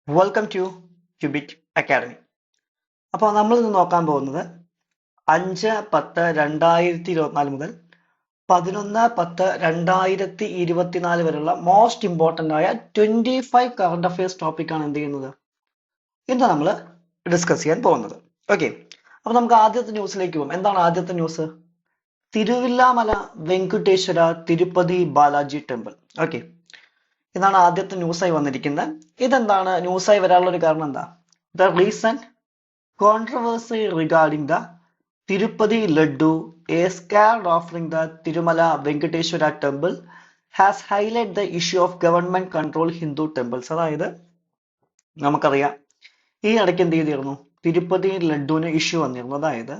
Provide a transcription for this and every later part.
Welcome to cubit academy. അപ്പോൾ നമ്മൾ ഇന്ന് നോക്കാൻ പോകുന്നത് 5-10-2024 മുതൽ 11-10-2024 വരെയുള്ള മോസ്റ്റ് ഇമ്പോർട്ടൻ്റ് ആയ 25 കറണ്ട് അഫയേഴ്സ് ടോപ്പിക്കാണ് എന്ത് ചെയ്യുന്നത് ഇന്ന് നമ്മൾ ഡിസ്കസ് ചെയ്യാൻ പോകുന്നത്. ഓക്കെ, അപ്പോൾ നമുക്ക് ആദ്യത്തെ ന്യൂസിലേക്ക് പോകും. എന്താണ് ആദ്യത്തെ news? Thiruvilwamala Venkateswara Tirupati Balaji temple. Okay, ഇതാണ് ആദ്യത്തെ ന്യൂസായി വന്നിരിക്കുന്നത്. ഇതെന്താണ് ന്യൂസായി വരാനുള്ള ഒരു കാരണം? എന്താ? The recent controversy regarding the Tirupati Laddu, a scared offering the Tirumala Venkateshwara temple, has highlighted the issue of government controlled Hindu temples. അതായത് നമുക്കറിയാം, ഈ ഇടയ്ക്ക് എന്ത് ചെയ്തിരുന്നു, തിരുപ്പതി ലഡുവിന് ഇഷ്യൂ വന്നിരുന്നു. അതായത്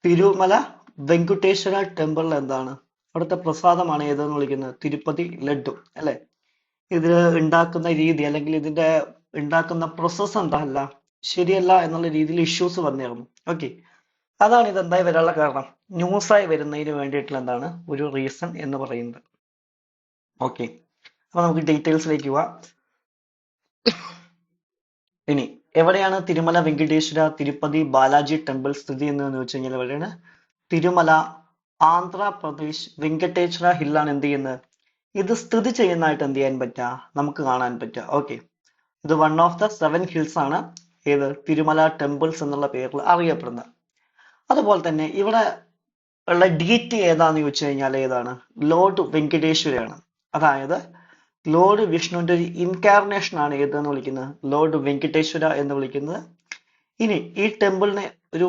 തിരുമല വെങ്കടേശ്വര ടെമ്പിളിൽ എന്താണ്, അവിടുത്തെ പ്രസാദമാണ് ഏതെന്ന് വിളിക്കുന്നത് തിരുപ്പതി ലഡു അല്ലെ. ഇതിൽ ഉണ്ടാക്കുന്ന രീതി അല്ലെങ്കിൽ ഇതിന്റെ ഉണ്ടാക്കുന്ന പ്രോസസ് എന്താ ശരിയല്ല എന്നുള്ള രീതിയിൽ ഇഷ്യൂസ് വന്നിരുന്നു. ഓക്കെ, അതാണ് ഇതെന്തായി വരാനുള്ള കാരണം, ന്യൂസായി വരുന്നതിന് വേണ്ടിയിട്ടുള്ള എന്താണ് ഒരു റീസൺ എന്ന് പറയുന്നത്. ഓക്കെ, അപ്പൊ നമുക്ക് ഡീറ്റെയിൽസിലേക്ക് പോവാം. ഇനി എവിടെയാണ് തിരുമല വെങ്കടേശ്വര തിരുപ്പതി ബാലാജി ടെമ്പിൾ സ്ഥിതി എന്ന് വെച്ച് കഴിഞ്ഞാൽ എവിടെയാണ്? തിരുമല, ആന്ധ്രാപ്രദേശ്, വെങ്കടേശ്വര ഹില്ലാണ് എന്ത് ചെയ്യുന്നത്, ഇത് സ്ഥിതി ചെയ്യുന്നതായിട്ട് എന്ത് ചെയ്യാൻ പറ്റുക, നമുക്ക് കാണാൻ പറ്റുക. ഓക്കെ, ഇത് വൺ ഓഫ് ദ 7 ഹിൽസ് ആണ് ഏത് തിരുമല ടെമ്പിൾസ് എന്നുള്ള പേരിൽ അറിയപ്പെടുന്നത്. അതുപോലെ തന്നെ ഇവിടെ ഉള്ള ഡീറ്റി ഏതാന്ന് ചോദിച്ചു കഴിഞ്ഞാൽ ഏതാണ്, ലോർഡ് വെങ്കടേശ്വരയാണ്. അതായത് ലോർഡ് വിഷ്ണുവിന്റെ ഒരു ഇൻകാർണേഷൻ ആണ് ഏതെന്ന് വിളിക്കുന്നത്, ലോർഡ് വെങ്കടേശ്വര എന്ന് വിളിക്കുന്നത്. ഇനി ഈ ടെമ്പിളിന് ഒരു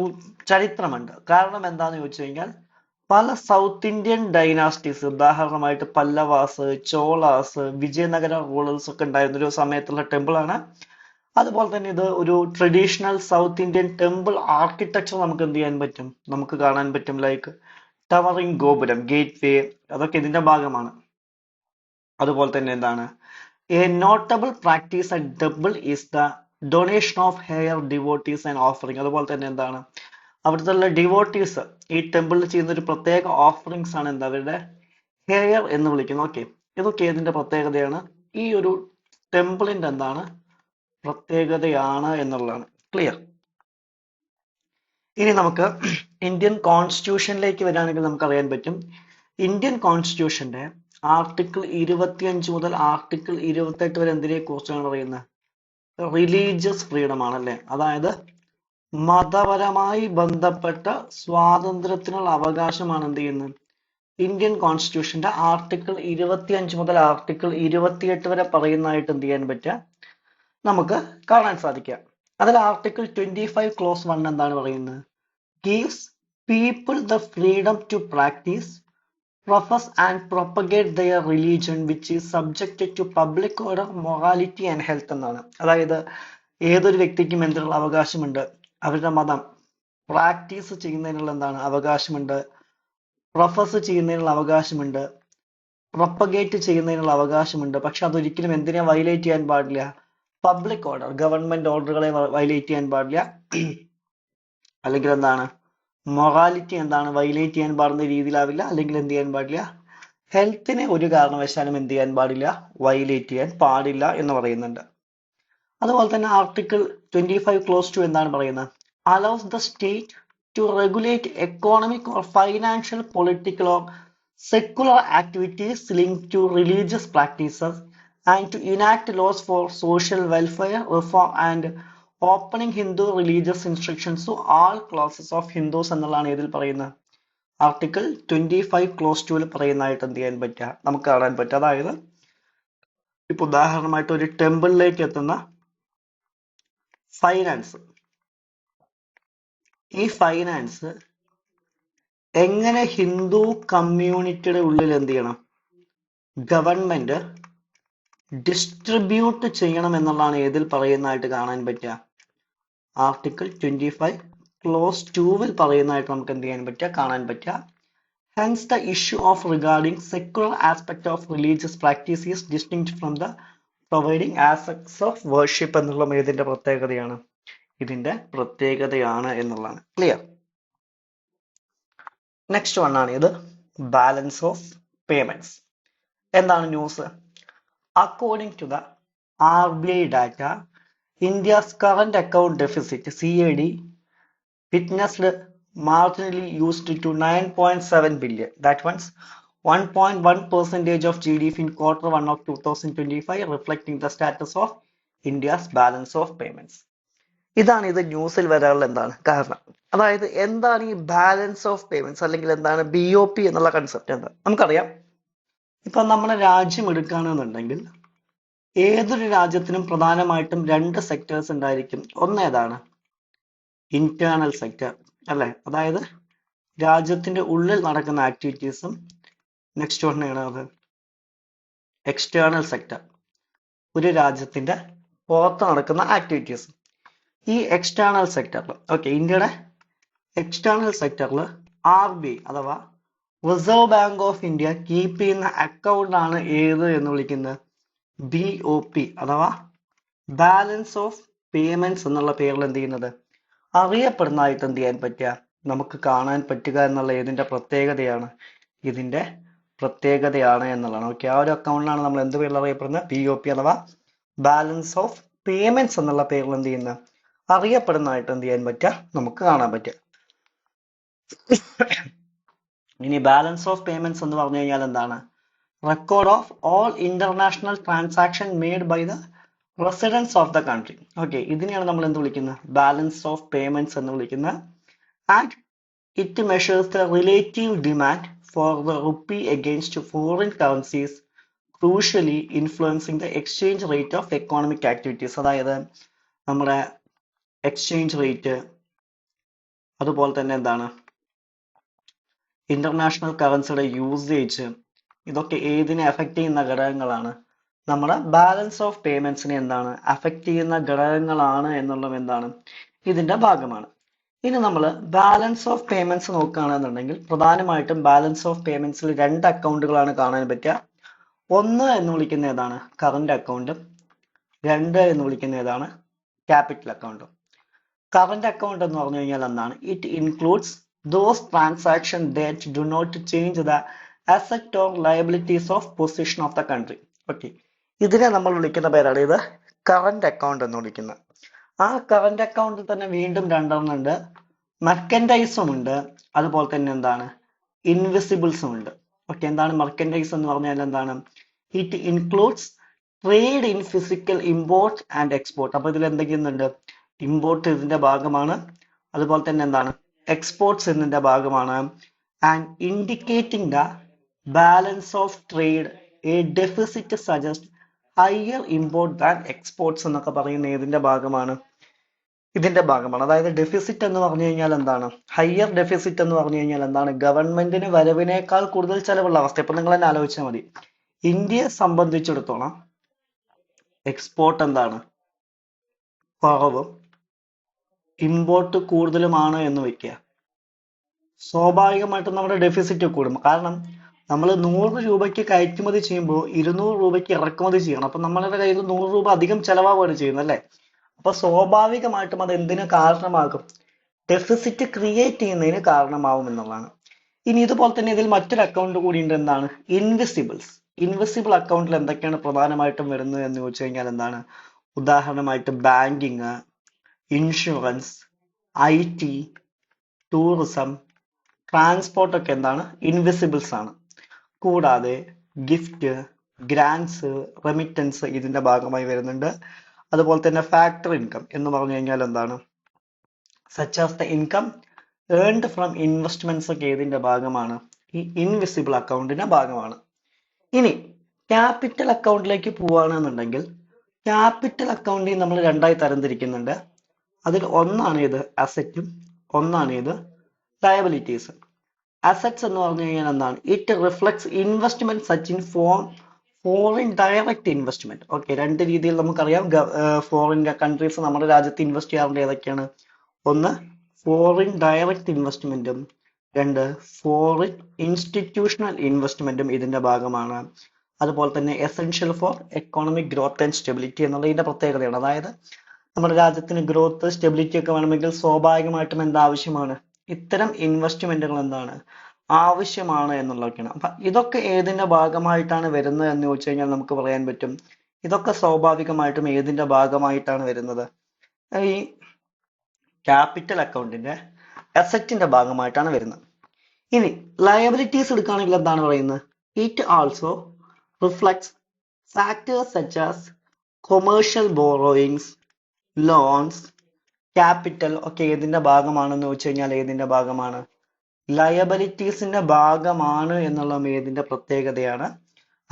ചരിത്രമുണ്ട്. കാരണം എന്താന്ന് ചോദിച്ചു കഴിഞ്ഞാൽ പല സൗത്ത് ഇന്ത്യൻ ഡൈനാസ്റ്റീസ്, ഉദാഹരണമായിട്ട് പല്ലവാസ്, ചോളാസ്, വിജയനഗര റൂളേഴ്സ് ഒക്കെ ഉണ്ടായിരുന്ന ഒരു സമയത്തുള്ള ടെമ്പിൾ ആണ്. അതുപോലെ തന്നെ ഇത് ഒരു traditional south Indian temple architecture നമുക്ക് എന്ത് ചെയ്യാൻ പറ്റും, നമുക്ക് കാണാൻ പറ്റും. ലൈക്ക് ടവറിംഗ് ഗോപുരം, ഗേറ്റ് വേ, അതൊക്കെ ഇതിന്റെ ഭാഗമാണ്. അതുപോലെ തന്നെ എന്താണ്, A notable practice at temple is the donation of hair devotees and offering. അതുപോലെ തന്നെ എന്താണ്, അവിടുത്തെ ഡിവോട്ടീസ് ഈ ടെമ്പിളിൽ ചെയ്യുന്ന ഒരു പ്രത്യേക ഓഫറിങ്സ് ആണ് എന്താ, അവരുടെ ഹെയർ എന്ന് വിളിക്കുന്നത്. ഓക്കെ, ഇതൊക്കെ ഏതിന്റെ പ്രത്യേകതയാണ്, ഈ ഒരു ടെമ്പിളിന്റെ എന്താണ് പ്രത്യേകതയാണ് എന്നുള്ളതാണ്. ക്ലിയർ? ഇനി നമുക്ക് ഇന്ത്യൻ കോൺസ്റ്റിറ്റ്യൂഷനിലേക്ക് വരികയാണെങ്കിൽ നമുക്ക് അറിയാൻ പറ്റും, ഇന്ത്യൻ കോൺസ്റ്റിറ്റ്യൂഷന്റെ ആർട്ടിക്കിൾ 25 മുതൽ ആർട്ടിക്കിൾ 28 വരെ എന്തിനെ കുറിച്ചാണ് പറയുന്നത്, റിലീജിയസ് ഫ്രീഡം ആണല്ലേ. അതായത് മതപരമായി ബന്ധപ്പെട്ട സ്വാതന്ത്ര്യത്തിനുള്ള അവകാശമാണ് എന്ത് ചെയ്യുന്നത്, ഇന്ത്യൻ കോൺസ്റ്റിറ്റ്യൂഷന്റെ ആർട്ടിക്കിൾ 25 മുതൽ ആർട്ടിക്കിൾ 28 വരെ പറയുന്നതായിട്ട് എന്ത് ചെയ്യാൻ പറ്റുക, നമുക്ക് കാണാൻ സാധിക്കുക. അതിൽ ആർട്ടിക്കിൾ 25 ക്ലോസ് 1 എന്താണ് പറയുന്നത്, gives people the freedom to practice, profess and propagate their religion which is subjected to public order, morality and health എന്നാണ്. അതായത് ഏതൊരു വ്യക്തിക്കും എന്തിനുള്ള അവകാശമുണ്ട്, അവരുടെ മതം പ്രാക്ടീസ് ചെയ്യുന്നതിനുള്ള എന്താണ് അവകാശമുണ്ട്, പ്രൊഫസ് ചെയ്യുന്നതിനുള്ള അവകാശമുണ്ട്, പ്രൊപ്പഗേറ്റ് ചെയ്യുന്നതിനുള്ള അവകാശമുണ്ട്. പക്ഷെ അതൊരിക്കലും എന്തിനെ വയലേറ്റ് ചെയ്യാൻ പാടില്ല, പബ്ലിക് ഓർഡർ, ഗവൺമെന്റ് ഓർഡറുകളെ വയലേറ്റ് ചെയ്യാൻ പാടില്ല. അല്ലെങ്കിൽ എന്താണ് മൊറാലിറ്റി എന്താണ് വയലേറ്റ് ചെയ്യാൻ പാടുന്ന രീതിയിലാവില്ല. അല്ലെങ്കിൽ എന്ത് ചെയ്യാൻ പാടില്ല, ഹെൽത്തിനെ ഒരു കാരണവശാലും എന്ത് ചെയ്യാൻ പാടില്ല, വയലേറ്റ് ചെയ്യാൻ പാടില്ല എന്ന് പറയുന്നുണ്ട്. അതുപോലെ തന്നെ ആർട്ടിക്കിൾ 25 ക്ലോസ് 2 എന്താണ് പറയുന്നത്, allows the state to regulate economic or financial, political or secular activities linked to religious practices and to enact laws for social welfare, reform and opening Hindu religious instructions to all classes of Hindus എന്നുള്ളതാണ് ഇതിൽ പറയുന്നത് article 25 close 2 പറയുന്നതായിട്ട് എന്ത് ചെയ്യാൻ പറ്റുക, നമുക്ക് കാണാൻ പറ്റുക. അതായത് ഇപ്പൊ ഉദാഹരണമായിട്ട് ഒരു ടെമ്പിളിലേക്ക് എത്തുന്ന ഫൈനാൻസ്, ഈ ഫൈനാൻസ് എങ്ങനെ ഹിന്ദു കമ്മ്യൂണിറ്റിയുടെ ഉള്ളിൽ എന്ത് ചെയ്യണം, ഗവൺമെന്റ് ഡിസ്ട്രിബ്യൂട്ട് ചെയ്യണം എന്നുള്ളതാണ് ഏതിൽ പറയുന്നതായിട്ട് കാണാൻ പറ്റുക, ആർട്ടിക്കിൾ 25 ക്ലോസ് 2 പറയുന്നതായിട്ട് നമുക്ക് എന്ത് ചെയ്യാൻ പറ്റുക, കാണാൻ പറ്റുക. Hence the issue of regarding secular aspect of religious practice is distinct from the providing aspects of worship എന്നുള്ള ഇതിന്റെ പ്രത്യേകതയാണ്, ഇതിന്റെ പ്രത്യേകതയാണ് എന്നുള്ളതാണ്. ക്ലിയർ? നെക്സ്റ്റ് വൺ ആണ് ഇത്, ബാലൻസ് ഓഫ് പേയ്മെന്റ്സ്. എന്താണ് news? According to the RBI data, India's current account deficit (CAD) witnessed marginally used to 9.7 billion. That means 1.1% of GDP in Q1 of 2025, reflecting the status of India's balance of payments. ഇതാണ് ഇത് ന്യൂസിൽ വരാനുള്ള എന്താണ് കാരണം. അതായത് എന്താണ് ഈ balance of payments അല്ലെങ്കിൽ എന്താണ് BOP എന്നുള്ള കൺസെപ്റ്റ് എന്താ നമുക്കറിയാം. ഇപ്പൊ നമ്മുടെ രാജ്യം എടുക്കുകയാണെന്നുണ്ടെങ്കിൽ ഏതൊരു രാജ്യത്തിനും പ്രധാനമായിട്ടും രണ്ട് സെക്ടേഴ്സ് ഉണ്ടായിരിക്കും. ഒന്ന് ഏതാണ്? ഇന്റേണൽ സെക്ടർ അല്ലെ, അതായത് രാജ്യത്തിന്റെ ഉള്ളിൽ നടക്കുന്ന ആക്ടിവിറ്റീസും നെക്സ്റ്റ് വൺ ആണ് എക്സ്റ്റേണൽ സെക്ടർ, ഒരു രാജ്യത്തിന്റെ പുറത്ത് നടക്കുന്ന ആക്ടിവിറ്റീസ്. ഈ എക്സ്റ്റേണൽ സെക്ടറിൽ ഇന്ത്യയുടെ എക്സ്റ്റേണൽ സെക്ടറിൽ RBI അഥവാ reserve bank of India keep ചെയ്യുന്ന അക്കൗണ്ട് ആണ് ഏത് എന്ന് വിളിക്കുന്നത് BOP അഥവാ ബാലൻസ് ഓഫ് പേയ്മെന്റ്സ് എന്നുള്ള പേരിൽ എന്ത് ചെയ്യുന്നത് അറിയപ്പെടുന്നതായിട്ട് എന്ത് ചെയ്യാൻ പറ്റുക, നമുക്ക് കാണാൻ പറ്റുക എന്നുള്ള ഇതിന്റെ പ്രത്യേകതയാണ് എന്നുള്ളതാണ്. ആ ഒരു അക്കൗണ്ടിലാണ് നമ്മൾ എന്ത് പേരിൽ അറിയപ്പെടുന്നത് BOP അഥവാ ബാലൻസ് ഓഫ് പേയ്മെന്റ്സ് എന്നുള്ള പേരിൽ എന്ത് ചെയ്യുന്നത് അറിയപ്പെടുന്നതായിട്ട് എന്ത് ചെയ്യാൻ പറ്റുക, നമുക്ക് കാണാൻ പറ്റുക. ഇനി ബാലൻസ് ഓഫ് പേയ്മെന്റ്സ് എന്ന് പറഞ്ഞു കഴിഞ്ഞാൽ എന്താണ്? Record of all international transaction made by the residents of the country. ഇതിനെയാണ് നമ്മൾ എന്ത് വിളിക്കുന്നത്? ബാലൻസ് ഓഫ് പേയ്മെന്റ്സ് എന്ന് വിളിക്കുന്നത്. And it measures the relative demand for the rupee against foreign currencies, crucially influencing the exchange rate of economic activities. അതായത് നമ്മുടെ exchange rate, അതുപോലെ തന്നെ എന്താണ് ഇന്റർനാഷണൽ കറൻസിയുടെ യൂസേജ്, ഇതൊക്കെ ഏതിനെ അഫക്റ്റ് ചെയ്യുന്ന ഘടകങ്ങളാണ്? നമ്മുടെ ബാലൻസ് ഓഫ് പേയ്മെന്റ്സിനെ എന്താണ് അഫക്റ്റ് ചെയ്യുന്ന ഘടകങ്ങളാണ് എന്നുള്ളത് എന്താണ് ഇതിന്റെ ഭാഗമാണ്. ഇനി നമ്മൾ ബാലൻസ് ഓഫ് പേയ്മെന്റ്സ് നോക്കുകയാണെന്നുണ്ടെങ്കിൽ പ്രധാനമായിട്ടും ബാലൻസ് ഓഫ് പേയ്മെന്റ്സിൽ രണ്ട് അക്കൗണ്ടുകളാണ് കാണാൻ പറ്റുക. ഒന്ന് എന്ന് വിളിക്കുന്ന ഏതാണ്? കറന്റ് അക്കൗണ്ടും. രണ്ട് എന്ന് വിളിക്കുന്ന ഏതാണ്? ക്യാപിറ്റൽ അക്കൗണ്ടും. കറന്റ് അക്കൗണ്ട് എന്ന് പറഞ്ഞു കഴിഞ്ഞാൽ എന്താണ്? It includes those transactions that do not change the asset or liabilities of position of the country. ഇതിനെ നമ്മൾ വിളിക്കുന്ന പേരാണ് ഇത് കറന്റ് അക്കൗണ്ട് എന്ന് വിളിക്കുന്നത്. ആ കറന്റ് അക്കൗണ്ടിൽ തന്നെ വീണ്ടും രണ്ടെണ്ണം ഉണ്ട്. മെർക്കൻഡൈസും ഉണ്ട്, അതുപോലെ തന്നെ എന്താണ് ഇൻവിസിബിൾസും ഉണ്ട്. എന്താണ് മെർക്കൻഡൈസ് എന്ന് പറഞ്ഞാൽ എന്താണ്? It includes trade in physical import and export. അപ്പൊ ഇതിൽ എന്തൊക്കെയുണ്ട്? ഇമ്പോർട്ട് ഇതിന്റെ ഭാഗമാണ്, അതുപോലെ തന്നെ എന്താണ് എക്സ്പോർട്സ് എന്നതിന്റെ ഭാഗമാണ്. And indicating the balance of trade A deficit suggest higher import than exports എന്നൊക്കെ പറയുന്ന ഇതിന്റെ ഭാഗമാണ്? ഇതിന്റെ ഭാഗമാണ്. അതായത് ഡെഫിസിറ്റ് എന്ന് പറഞ്ഞു കഴിഞ്ഞാൽ എന്താണ്? ഹയർ ഡെഫിസിറ്റ് എന്ന് പറഞ്ഞു കഴിഞ്ഞാൽ എന്താണ്? ഗവൺമെന്റിന് വരവിനേക്കാൾ കൂടുതൽ ചെലവുള്ള അവസ്ഥ. ഇപ്പൊ നിങ്ങൾ തന്നെ ആലോചിച്ചാൽ മതി, ഇന്ത്യയെ സംബന്ധിച്ചിടത്തോളം എക്സ്പോർട്ട് എന്താണ് കുറവും ഇമ്പോർട്ട് കൂടുതലുമാണ് എന്ന് വെക്കുക, സ്വാഭാവികമായിട്ടും നമ്മുടെ ഡെഫിസിറ്റ് കൂടും. കാരണം നമ്മൾ 100 രൂപയ്ക്ക് കയറ്റുമതി ചെയ്യുമ്പോൾ 200 രൂപയ്ക്ക് ഇറക്കുമതി ചെയ്യണം. അപ്പൊ നമ്മളുടെ കയ്യിൽ 100 രൂപ അധികം ചെലവാകുകയാണ് ചെയ്യുന്നത് അല്ലെ. അപ്പൊ സ്വാഭാവികമായിട്ടും അത് എന്തിന് കാരണമാകും? ഡെഫിസിറ്റ് ക്രിയേറ്റ് ചെയ്യുന്നതിന് കാരണമാവും എന്നുള്ളതാണ്. ഇനി ഇതുപോലെ തന്നെ ഇതിൽ മറ്റൊരു അക്കൗണ്ട് കൂടി ഉണ്ട്, എന്താണ്? ഇൻവിസിബിൾസ്. ഇൻവിസിബിൾ അക്കൗണ്ടിൽ എന്തൊക്കെയാണ് പ്രധാനമായിട്ടും വരുന്നത് എന്ന് ചോദിച്ചു കഴിഞ്ഞാൽ എന്താണ്? ഉദാഹരണമായിട്ട് banking, insurance, IT, tourism, transport ഒക്കെ എന്താണ്? ഇൻവിസിബിൾസ് ആണ്. കൂടാതെ ഗിഫ്റ്റ്, ഗ്രാൻസ്, റെമിറ്റൻസ് ഇതിന്റെ ഭാഗമായി വരുന്നുണ്ട്. അതുപോലെ തന്നെ ഫാക്ടറി ഇൻകം എന്ന് പറഞ്ഞു കഴിഞ്ഞാൽ എന്താണ്? Such as the income earned from investments ഒക്കെ ഏതിന്റെ ഭാഗമാണ്? ഈ ഇൻവിസിബിൾ അക്കൗണ്ടിന്റെ ഭാഗമാണ്. ഇനി ക്യാപിറ്റൽ അക്കൗണ്ടിലേക്ക് പോവുകയാണെന്നുണ്ടെങ്കിൽ ക്യാപിറ്റൽ അക്കൗണ്ടിൽ നമ്മൾ രണ്ടായി തരംതിരിക്കുന്നുണ്ട്. അതിൽ ഒന്നാണ് ഇത് അസറ്റും, ഒന്നാണ് ഇത് ലയബിലിറ്റീസ്. അസറ്റ്സ് എന്ന് പറഞ്ഞു കഴിഞ്ഞാൽ എന്താണ്? It reflects investment such in foreign direct investment. രണ്ട് രീതിയിൽ നമുക്കറിയാം ഫോറിൻ കൺട്രീസ് നമ്മുടെ രാജ്യത്ത് ഇൻവെസ്റ്റ് ചെയ്യാറുണ്ട്. ഏതൊക്കെയാണ്? ഒന്ന് ഫോറിൻ ഡയറക്റ്റ് ഇൻവെസ്റ്റ്മെന്റും, രണ്ട് ഫോറിൻ ഇൻസ്റ്റിറ്റ്യൂഷണൽ ഇൻവെസ്റ്റ്മെന്റും ഇതിന്റെ ഭാഗമാണ്. അതുപോലെ തന്നെ essential for economic growth and stability എന്നുള്ളതിന്റെ പ്രത്യേകതയാണ്. അതായത് നമ്മുടെ രാജ്യത്തിന് ഗ്രോത്ത്, സ്റ്റെബിലിറ്റി ഒക്കെ വേണമെങ്കിൽ സ്വാഭാവികമായിട്ടും എന്താവശ്യമാണ്? ഇത്തരം ഇൻവെസ്റ്റ്മെന്റുകൾ എന്താണ് ആവശ്യമാണ് എന്നുള്ളതൊക്കെയാണ്. അപ്പൊ ഇതൊക്കെ ഏതിന്റെ ഭാഗമായിട്ടാണ് വരുന്നത് എന്ന് ചോദിച്ചു കഴിഞ്ഞാൽ നമുക്ക് പറയാൻ പറ്റും ഇതൊക്കെ സ്വാഭാവികമായിട്ടും ഏതിന്റെ ഭാഗമായിട്ടാണ് വരുന്നത്? ഈ ക്യാപിറ്റൽ അക്കൗണ്ടിന്റെ അസറ്റിന്റെ ഭാഗമായിട്ടാണ് വരുന്നത്. ഇനി ലയബിലിറ്റീസ് എടുക്കുകയാണെങ്കിൽ എന്താണ് പറയുന്നത്? It also reflects factors such as commercial borrowings, loans, capital ഒക്കെ ഏതിന്റെ ഭാഗമാണെന്ന് ചോദിച്ചു കഴിഞ്ഞാൽ ഏതിന്റെ ഭാഗമാണ്? ലയബിലിറ്റീസിന്റെ ഭാഗമാണ് എന്നുള്ളത് ഏതിന്റെ പ്രത്യേകതയാണ്?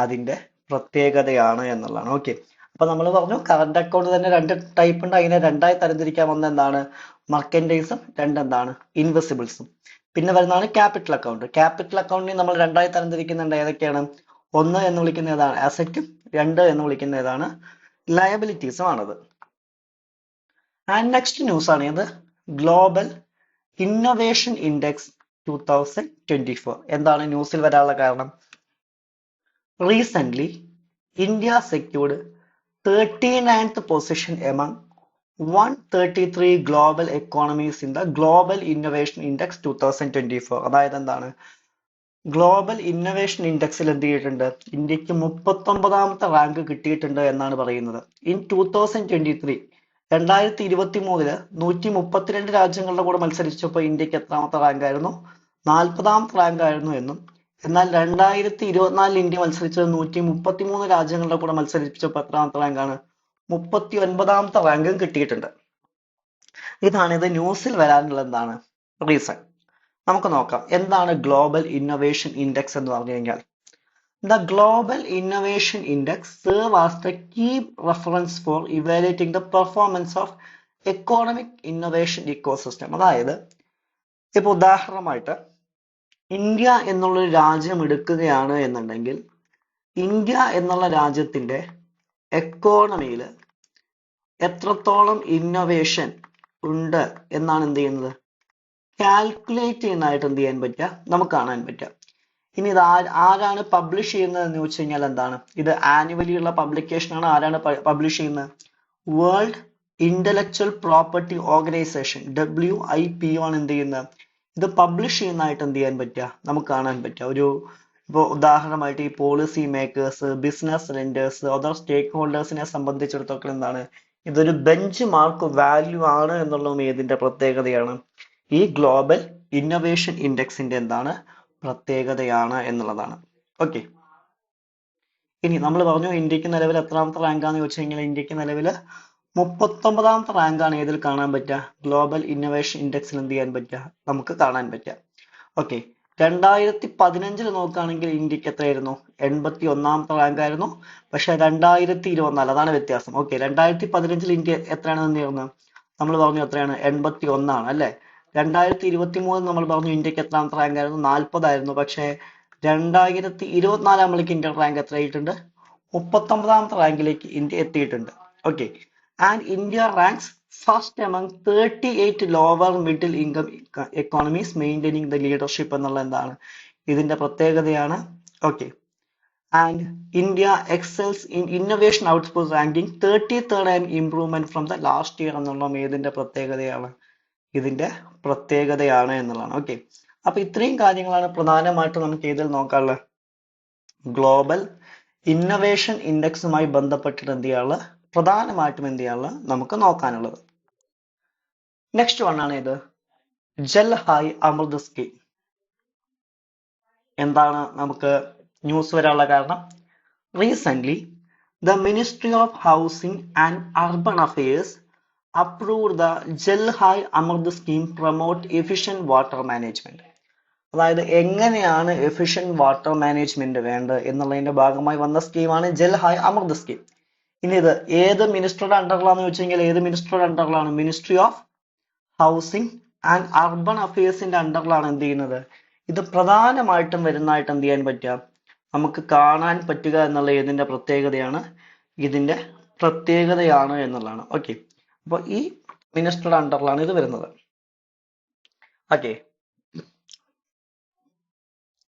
അതിന്റെ പ്രത്യേകതയാണ് എന്നുള്ളതാണ്. ഓക്കെ, അപ്പൊ നമ്മൾ പറഞ്ഞു കറണ്ട് അക്കൗണ്ട് തന്നെ രണ്ട് ടൈപ്പ് ഉണ്ട്. അതിനെ രണ്ടായി തരംതിരിക്കാൻ വന്ന എന്താണ്? മർക്കൻഡൈസും രണ്ടെന്താണ്? ഇൻവെസിബിൾസും. പിന്നെ വരുന്നതാണ് ക്യാപിറ്റൽ അക്കൗണ്ട്. ക്യാപിറ്റൽ അക്കൗണ്ടിനെ നമ്മൾ രണ്ടായി തരംതിരിക്കുന്നുണ്ട്. ഏതൊക്കെയാണ്? ഒന്ന് എന്ന് വിളിക്കുന്ന ഏതാണ്? അസറ്റും. രണ്ട് എന്ന് വിളിക്കുന്ന ഏതാണ്? ലയബിലിറ്റീസും ആണത്. ആൻഡ് നെക്സ്റ്റ് ന്യൂസ് ആണ് ഇത് ഗ്ലോബൽ ഇന്നൊവേഷൻ ഇൻഡെക്സ് 2024. എന്താണ് ന്യൂസിൽ വരാനുള്ള കാരണം? Recent India secured 39th position among 133 global economies in the Global Innovation Index 2024. അതായത് എന്താണ്? ഗ്ലോബൽ ഇന്നൊവേഷൻ ഇൻഡെക്സിൽ എന്ത് ചെയ്തിട്ടുണ്ട്? ഇന്ത്യക്ക് 39ാമത്തെ റാങ്ക് കിട്ടിയിട്ടുണ്ട് എന്നാണ് പറയുന്നത്. ഇൻ 2023 2023 132 രാജ്യങ്ങളുടെ കൂടെ മത്സരിച്ചപ്പോൾ ഇന്ത്യക്ക് എത്രാമത്തെ റാങ്ക് ആയിരുന്നു? 40ാമത്തെ റാങ്ക് ആയിരുന്നു എന്നും, എന്നാൽ 2024 ഇന്ത്യ മത്സരിച്ചത് 133 രാജ്യങ്ങളുടെ കൂടെ മത്സരിച്ചപ്പോൾ എത്രാമത്തെ റാങ്കാണ്? 39ാമത്തെ റാങ്കും കിട്ടിയിട്ടുണ്ട്. ഇതാണ് ഇത് ന്യൂസിൽ വരാനുള്ള എന്താണ് റീസൺ. നമുക്ക് നോക്കാം എന്താണ് ഗ്ലോബൽ ഇന്നൊവേഷൻ ഇൻഡെക്സ് എന്ന് പറഞ്ഞു കഴിഞ്ഞാൽ. The Global Innovation Index serves as the key reference for evaluating the performance of economic innovation ecosystem. അതായത് ഇപ്പൊ ഉദാഹരണമായിട്ട് ഇന്ത്യ എന്നുള്ള രാജ്യം എടുക്കുകയാണ് എന്നുണ്ടെങ്കിൽ ഇന്ത്യ എന്നുള്ള രാജ്യത്തിന്റെ എക്കോണമിയിൽ എത്രത്തോളം ഇന്നോവേഷൻ ഉണ്ട് എന്നാണ് എന്ത് ചെയ്യുന്നത്? കാൽക്കുലേറ്റ് ചെയ്യുന്നതായിട്ട് എന്ത് ചെയ്യാൻ പറ്റുക? നമുക്ക് കാണാൻ പറ്റുക. ഇനി ഇത് ആരാണ് പബ്ലിഷ് ചെയ്യുന്നത് എന്ന് ചോദിച്ചു കഴിഞ്ഞാൽ എന്താണ്? ഇത് ആനുവലി ഉള്ള പബ്ലിക്കേഷൻ ആണ്. ആരാണ് പബ്ലിഷ് ചെയ്യുന്നത്? World intellectual property organisation WIPO ആണ് എന്ത് ചെയ്യുന്നത്? ഇത് പബ്ലിഷ് ചെയ്യുന്നതായിട്ട് എന്ത് ചെയ്യാൻ പറ്റുക? നമുക്ക് കാണാൻ പറ്റുക. ഒരു ഇപ്പോൾ ഉദാഹരണമായിട്ട് ഈ policy makers, business lenders, other stake ഹോൾഡേഴ്സിനെ സംബന്ധിച്ചിടത്തോളം എന്താണ്? ഇതൊരു ബെഞ്ച് മാർക്ക് വാല്യൂ ആണ് എന്നുള്ളതും ഏതിന്റെ പ്രത്യേകതയാണ്? ഈ ഗ്ലോബൽ ഇന്നൊവേഷൻ ഇൻഡെക്സിന്റെ എന്താണ് പ്രത്യേകതയാണ് എന്നുള്ളതാണ്. ഓക്കെ, ഇനി നമ്മൾ പറഞ്ഞു ഇന്ത്യക്ക് നിലവിൽ എത്രാമത്തെ റാങ്കാന്ന് ചോദിച്ചു കഴിഞ്ഞാൽ ഇന്ത്യക്ക് നിലവിൽ 39ാമത്തെ റാങ്കാണ് ഏതിൽ കാണാൻ പറ്റുക? ഗ്ലോബൽ ഇന്നൊവേഷൻ ഇൻഡെക്സിൽ എന്ത് ചെയ്യാൻ പറ്റുക? നമുക്ക് കാണാൻ പറ്റുക. ഓക്കെ, 2015 നോക്കുകയാണെങ്കിൽ ഇന്ത്യക്ക് എത്രയായിരുന്നു? 81ാമത്തെ റാങ്ക് ആയിരുന്നു. പക്ഷെ 2024 അതാണ് വ്യത്യാസം. ഓക്കെ, 2015 ഇന്ത്യ എത്രയാണ് നിന്നിരുന്നത്? നമ്മൾ പറഞ്ഞു എത്രയാണ്? 81 അല്ലെ? 2023 നമ്മൾ പറഞ്ഞു ഇന്ത്യക്ക് എത്രാമത്തെ റാങ്ക് ആയിരുന്നു? 40 ആയിരുന്നു. പക്ഷെ 2024 ആകുമ്പോഴേക്ക് ഇന്ത്യയുടെ റാങ്ക് എത്ര ആയിട്ടുണ്ട്? 39ാമത്തെ റാങ്കിലേക്ക് ഇന്ത്യ എത്തിയിട്ടുണ്ട്. Okay, and India ranks first among 38 lower middle income economies maintaining the leadership എന്നുള്ള എന്താണ്? ഇതിന്റെ പ്രത്യേകതയാണ്. Okay, and India excels in innovation output ranking 33rd and improvement from the last year എന്നുള്ള ഏതിന്റെ പ്രത്യേകതയാണ്? ഇതിന്റെ പ്രത്യേകതയാണ് എന്നുള്ളതാണ്. ഓക്കെ, അപ്പൊ ഇത്രയും കാര്യങ്ങളാണ് പ്രധാനമായിട്ടും നമുക്ക് ഇതിൽ നോക്കാനുള്ളത്. ഗ്ലോബൽ ഇന്നൊവേഷൻ ഇൻഡെക്സുമായി ബന്ധപ്പെട്ടിട്ട് എന്ത് ചെയ്യാനുള്ളത്? പ്രധാനമായിട്ടും എന്ത് ചെയ്യാനുള്ളത്? നമുക്ക് നോക്കാനുള്ളത്. നെക്സ്റ്റ് വൺ ആണ് ഇത് ജൽ ഹൈ അമൃത് സ്കീം. എന്താണ് നമുക്ക് ന്യൂസ് വരാനുള്ള കാരണം? Recent the Ministry of Housing and Urban Affairs approved the Jal Hai Amrit scheme promote efficient water management. അതായത് എങ്ങനെയാണ് എഫിഷ്യന്റ് വാട്ടർ മാനേജ്മെന്റ് വേണ്ടത് എന്നുള്ളതിന്റെ ഭാഗമായി വന്ന സ്കീമാണ് ജൽ ഹൈ അമൃത് സ്കീം. ഇനി ഇത് ഏത് മിനിസ്റ്ററുടെ അണ്ടറിലാണെന്ന് ചോദിച്ചു കഴിഞ്ഞാൽ ഏത് മിനിസ്റ്ററുടെ അണ്ടറിലാണ്? Ministry of housing and urban അഫയേഴ്സിന്റെ അണ്ടറിലാണ് എന്ത് ചെയ്യുന്നത്? ഇത് പ്രധാനമായിട്ടും വരുന്നതായിട്ട് എന്ത് ചെയ്യാൻ പറ്റുക? നമുക്ക് കാണാൻ പറ്റുക എന്നുള്ള ഏതിന്റെ പ്രത്യേകതയാണ്? ഇതിന്റെ പ്രത്യേകതയാണ് എന്നുള്ളതാണ്. ഓക്കെ, അപ്പൊ ഈ മിനിസ്റ്ററുടെ അണ്ടറിലാണ് ഇത് വരുന്നത്. ഓക്കെ,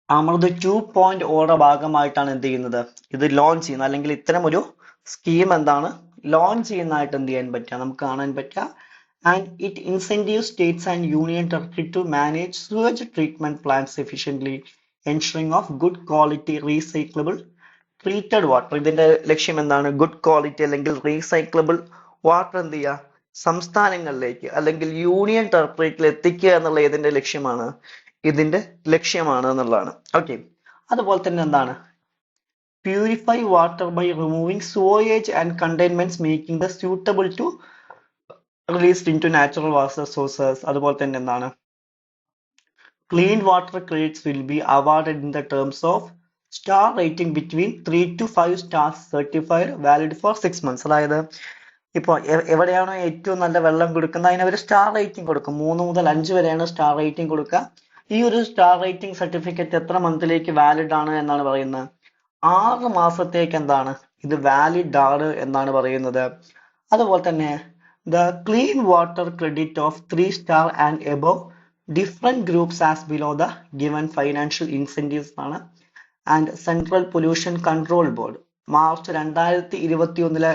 അമൃത് 2.0 ഭാഗമായിട്ടാണ് എന്ത് ചെയ്യുന്നത്? ഇത് ലോഞ്ച് ചെയ്യുന്നത്, അല്ലെങ്കിൽ ഇത്തരം ഒരു സ്കീം എന്താണ് ലോഞ്ച് ചെയ്യുന്നതായിട്ട് എന്ത് ചെയ്യാൻ പറ്റുക? നമുക്ക് കാണാൻ പറ്റുക. And it incentive states and union territory to manage sewage treatment plants efficiently, ensuring of good quality recyclable treated water, ഇതിന്റെ ലക്ഷ്യം എന്താണ്? ഗുഡ് ക്വാളിറ്റി അല്ലെങ്കിൽ റീസൈക്ലബിൾ വാട്ടർ എന്ത് ചെയ്യുക, സംസ്ഥാനങ്ങളിലേക്ക് അല്ലെങ്കിൽ യൂണിയൻ ടെറിട്ടറിയിൽ എത്തിക്കുക എന്നുള്ള ഇതിന്റെ ലക്ഷ്യമാണ്, ഇതിന്റെ ലക്ഷ്യമാണ് എന്നുള്ളതാണ്. ഓക്കെ, അതുപോലെ തന്നെ എന്താണ്? Purify water by removing sewage and containments making the suitable to released into natural water sources. അതുപോലെ തന്നെ എന്താണ്? Clean water credits will be awarded in the terms of star rating between 3 to 5 stars certified valid for 6 months. അതായത് ഇപ്പോൾ എവിടെയാണോ ഏറ്റവും നല്ല വെള്ളം കൊടുക്കുന്നത് അതിന് അവർ സ്റ്റാർ റേറ്റിംഗ് കൊടുക്കും. 3 മുതൽ 5 വരെയാണ് സ്റ്റാർ റേറ്റിംഗ് കൊടുക്കുക. ഈ ഒരു സ്റ്റാർ റേറ്റിംഗ് സർട്ടിഫിക്കറ്റ് എത്ര മന്തിലേക്ക് വാലിഡ് ആണ് എന്നാണ് പറയുന്നത്? 6 മാസത്തേക്ക് എന്താണ് ഇത് വാലിഡ് ആണ് എന്നാണ് പറയുന്നത്. അതുപോലെ തന്നെ the clean water credit of 3 star and above different groups as below the given financial incentives ആണ്. And central pollution control board March 2021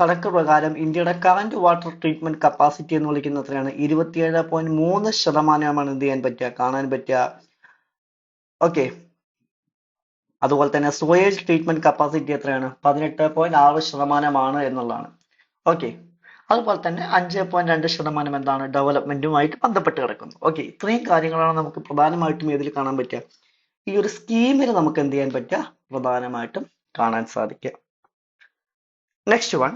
കണക്ക് പ്രകാരം ഇന്ത്യയുടെ കറന്റ് വാട്ടർ ട്രീറ്റ്മെന്റ് കപ്പാസിറ്റി എന്ന് വിളിക്കുന്നത് എത്രയാണ്? 27.3% എന്ത് ചെയ്യാൻ പറ്റുക, കാണാൻ പറ്റുക. ഓക്കെ, അതുപോലെ തന്നെ സോയേജ് ട്രീറ്റ്മെന്റ് കപ്പാസിറ്റി എത്രയാണ്? 18.6% എന്നുള്ളതാണ്. ഓക്കെ, അതുപോലെ തന്നെ 5.2% എന്താണ്? ഡെവലപ്മെന്റുമായിട്ട് ബന്ധപ്പെട്ട് കിടക്കുന്നു. ഓക്കെ, ഇത്രയും കാര്യങ്ങളാണ് നമുക്ക് പ്രധാനമായിട്ടും ഇതിൽ കാണാൻ പറ്റുക. ഈ ഒരു സ്കീമിൽ നമുക്ക് എന്ത് ചെയ്യാൻ പറ്റുക? പ്രധാനമായിട്ടും കാണാൻ സാധിക്കുക. Next one,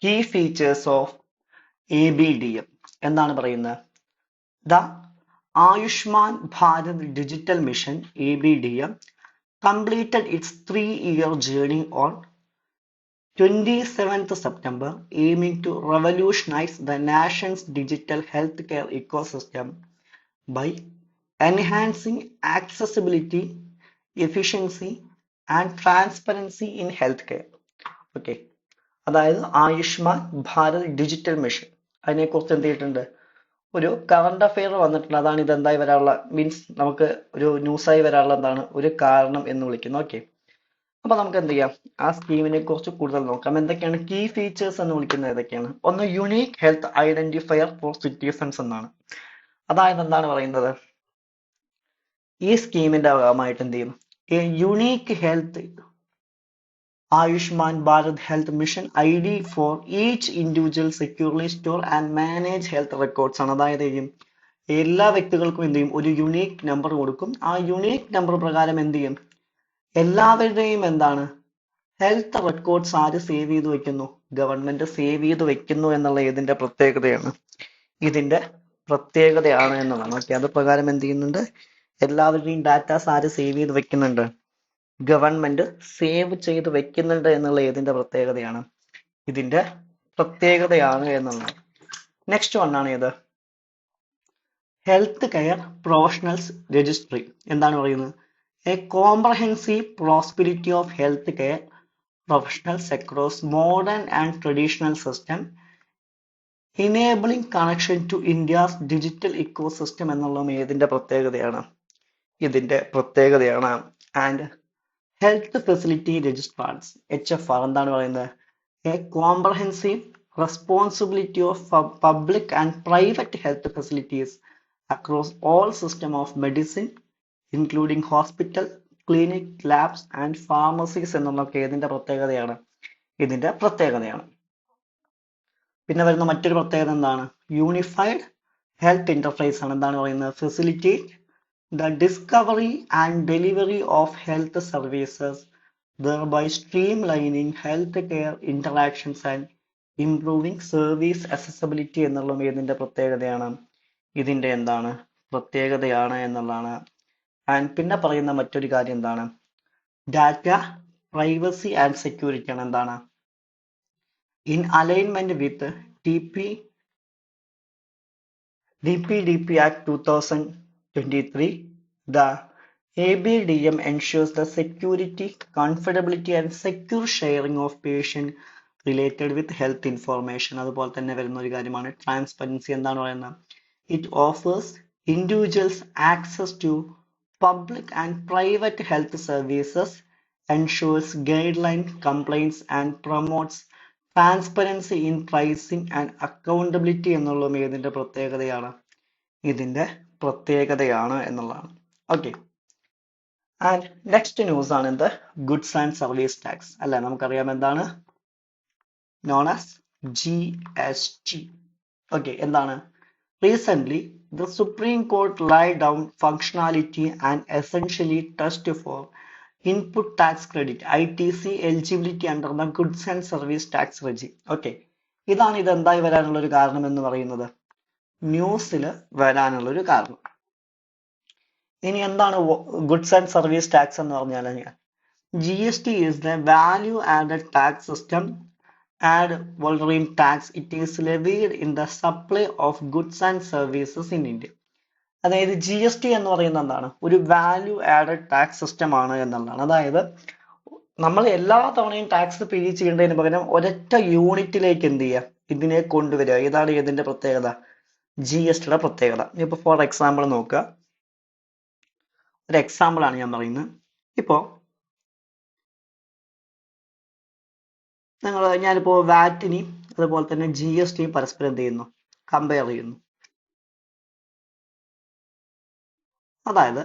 key features of ABDM എന്താണ് പറയുന്നത്? The Ayushman Bharat digital mission ABDM completed its 3-year journey on 27th September, aiming to revolutionize the nation's digital healthcare ecosystem by enhancing accessibility, efficiency, and transparency in healthcare. Okay, അതായത് Ayushman Bharat digital mission, അതിനെക്കുറിച്ച് എന്ത് ചെയ്തിട്ടുണ്ട്? ഒരു current affair വന്നിട്ടുണ്ട്. അതാണ് ഇത് എന്തായി വരാനുള്ള, മീൻസ് നമുക്ക് ഒരു ന്യൂസായി വരാനുള്ള എന്താണ് ഒരു കാരണം എന്ന് വിളിക്കുന്നത്. ഓക്കെ, അപ്പൊ നമുക്ക് എന്ത് ചെയ്യാം, ആ സ്കീമിനെ കുറിച്ച് കൂടുതൽ നോക്കാം. എന്തൊക്കെയാണ് കീ ഫീച്ചേഴ്സ് എന്ന് വിളിക്കുന്നത്? ഏതൊക്കെയാണ്? ഒന്ന്, unique health identifier for citizens എന്നാണ്. അതായത് എന്താണ് പറയുന്നത്? ഈ സ്കീമിന്റെ ഭാഗമായിട്ട് എന്ത് ചെയ്യും? A unique health Ayushman Bharat health mission ID for each individual securely store and manage health records ആണ്. അതായത് എല്ലാ വ്യക്തികൾക്കും എന്ത് ചെയ്യും? ഒരു യുണീക് നമ്പർ കൊടുക്കും. ആ യുണീക് നമ്പർ പ്രകാരം എന്ത് ചെയ്യും? എല്ലാവരുടെയും എന്താണ് ഹെൽത്ത് റെക്കോർഡ്സ് ആര് സേവ് ചെയ്ത് വെക്കുന്നു? ഗവൺമെന്റ് സേവ് ചെയ്ത് വെക്കുന്നു എന്നുള്ള ഇതിന്റെ പ്രത്യേകതയാണ്, ഇതിന്റെ പ്രത്യേകതയാണ് എന്നുള്ളതാണ്. ഓക്കെ, അത് പ്രകാരം എന്ത് ചെയ്യുന്നുണ്ട്? എല്ലാവരുടെയും ഡാറ്റാസ് ആര് സേവ് ചെയ്ത് വെക്കുന്നുണ്ട്? ഗവൺമെന്റ് സേവ് ചെയ്ത് വെക്കുന്നുണ്ട് എന്നുള്ള ഇതിന്റെ പ്രത്യേകതയാണ്, ഇതിന്റെ പ്രത്യേകതയാണ് എന്നുള്ളത്. നെക്സ്റ്റ് വണ്ണാണ് ഏത്? Health care professionals registry. എന്താണ് പറയുന്നത്? A comprehensive prosperity of health care professionals across modern and traditional system enabling connection to India's digital ecosystem എന്നുള്ളതും ഏതിന്റെ പ്രത്യേകതയാണ്? ഇതിന്റെ പ്രത്യേകതയാണ്. And health facility registrars HFR എന്താണ് പറയുന്നത്? A comprehensive responsibility of public and private health facilities across all system of medicine including hospital, clinic, labs and pharmacies എന്നുള്ളതൊക്കെ ഏതിന്റെ പ്രത്യേകതയാണ്? ഇതിന്റെ പ്രത്യേകതയാണ്. പിന്നെ വരുന്ന മറ്റൊരു പ്രത്യേകത എന്താണ്? യൂണിഫൈഡ് ഹെൽത്ത് ഇന്റർഫേസ് ആണ്. എന്താണ് പറയുന്നത്? Facilitate the discovery and delivery of health services, thereby streamlining healthcare interactions and improving service accessibility എന്നുള്ളതും ഏതിന്റെ പ്രത്യേകതയാണ്? ഇതിന്റെ എന്താണ് പ്രത്യേകതയാണ് എന്നുള്ളതാണ്. ആൻഡ് പിന്നെ പറയുന്ന മറ്റൊരു കാര്യം എന്താണ്? ഡാറ്റ പ്രൈവസി ആൻഡ് സെക്യൂരിറ്റി ആണ്. എന്താണ്? In alignment with DPDP Act 2023, the ABDM ensures the security, confidentiality and secure sharing of patient related with health information. അതുപോലെ തന്നെ വരുന്ന ഒരു കാര്യമാണ് ട്രാൻസ്പെറൻസി. എന്താണ് പറയുന്നത്? It offers individuals access to public and private health services, ensures guideline compliance and promotes transparency in pricing and accountability എന്നുള്ളതും ഏതിന്റെ പ്രത്യേകതയാണ്? ഇതിന്റെ പ്രത്യേകതയാണ് എന്നുള്ളതാണ്. ഓക്കെ, ആൻഡ് നെക്സ്റ്റ് ന്യൂസ് ആണ് എന്ത്? ഗുഡ്സ് ആൻഡ് സർവീസ് ടാക്സ് അല്ലെ, നമുക്കറിയാം എന്താണ് നോൺ ആസ് GST. ഓക്കെ, എന്താണ്? Recent the Supreme Court laid down functionality and essentially test for input tax credit ITC eligibility under the goods and service tax regime. Okay, ഇതാണ് ഇതെന്തായി വരാനുള്ള ഒരു കാരണം എന്ന് പറയുന്നത്, ന്യൂസിൽ വരാനുള്ള ഒരു കാരണം. ഇനി എന്താണ് ഗുഡ്സ് ആൻഡ് സർവീസ് ടാക്സ് എന്ന് പറഞ്ഞാൽ GST is the value added tax system ad valorem tax. It is levied in the supply of goods and services in India. അതായത് GST എന്ന് പറയുന്നത് എന്താണ്? ഒരു വാല്യൂ ആഡഡ് ടാക്സ് സിസ്റ്റം ആണ് എന്നുള്ളതാണ്. അതായത് നമ്മൾ എല്ലാ തവണയും ടാക്സ് പേ ചെയ്യേണ്ടതിന് പകരം ഒരൊറ്റ യൂണിറ്റിലേക്ക് എന്ത് ചെയ്യുക, ഇതിനെ കൊണ്ടുവരിക. ഇതാണ് ഇതിന്റെ പ്രത്യേകത, GSTയുടെ പ്രത്യേകത. ഇപ്പൊ ഫോർ എക്സാമ്പിൾ നോക്കുക, ഒരു എക്സാമ്പിൾ ആണ് ഞാൻ പറയുന്നത്. ഇപ്പോ ഞാനിപ്പോ വാറ്റിനെയും അതുപോലെ തന്നെ GSTയും പരസ്പരം എന്ത് ചെയ്യുന്നു, കമ്പയർ ചെയ്യുന്നു. അതായത്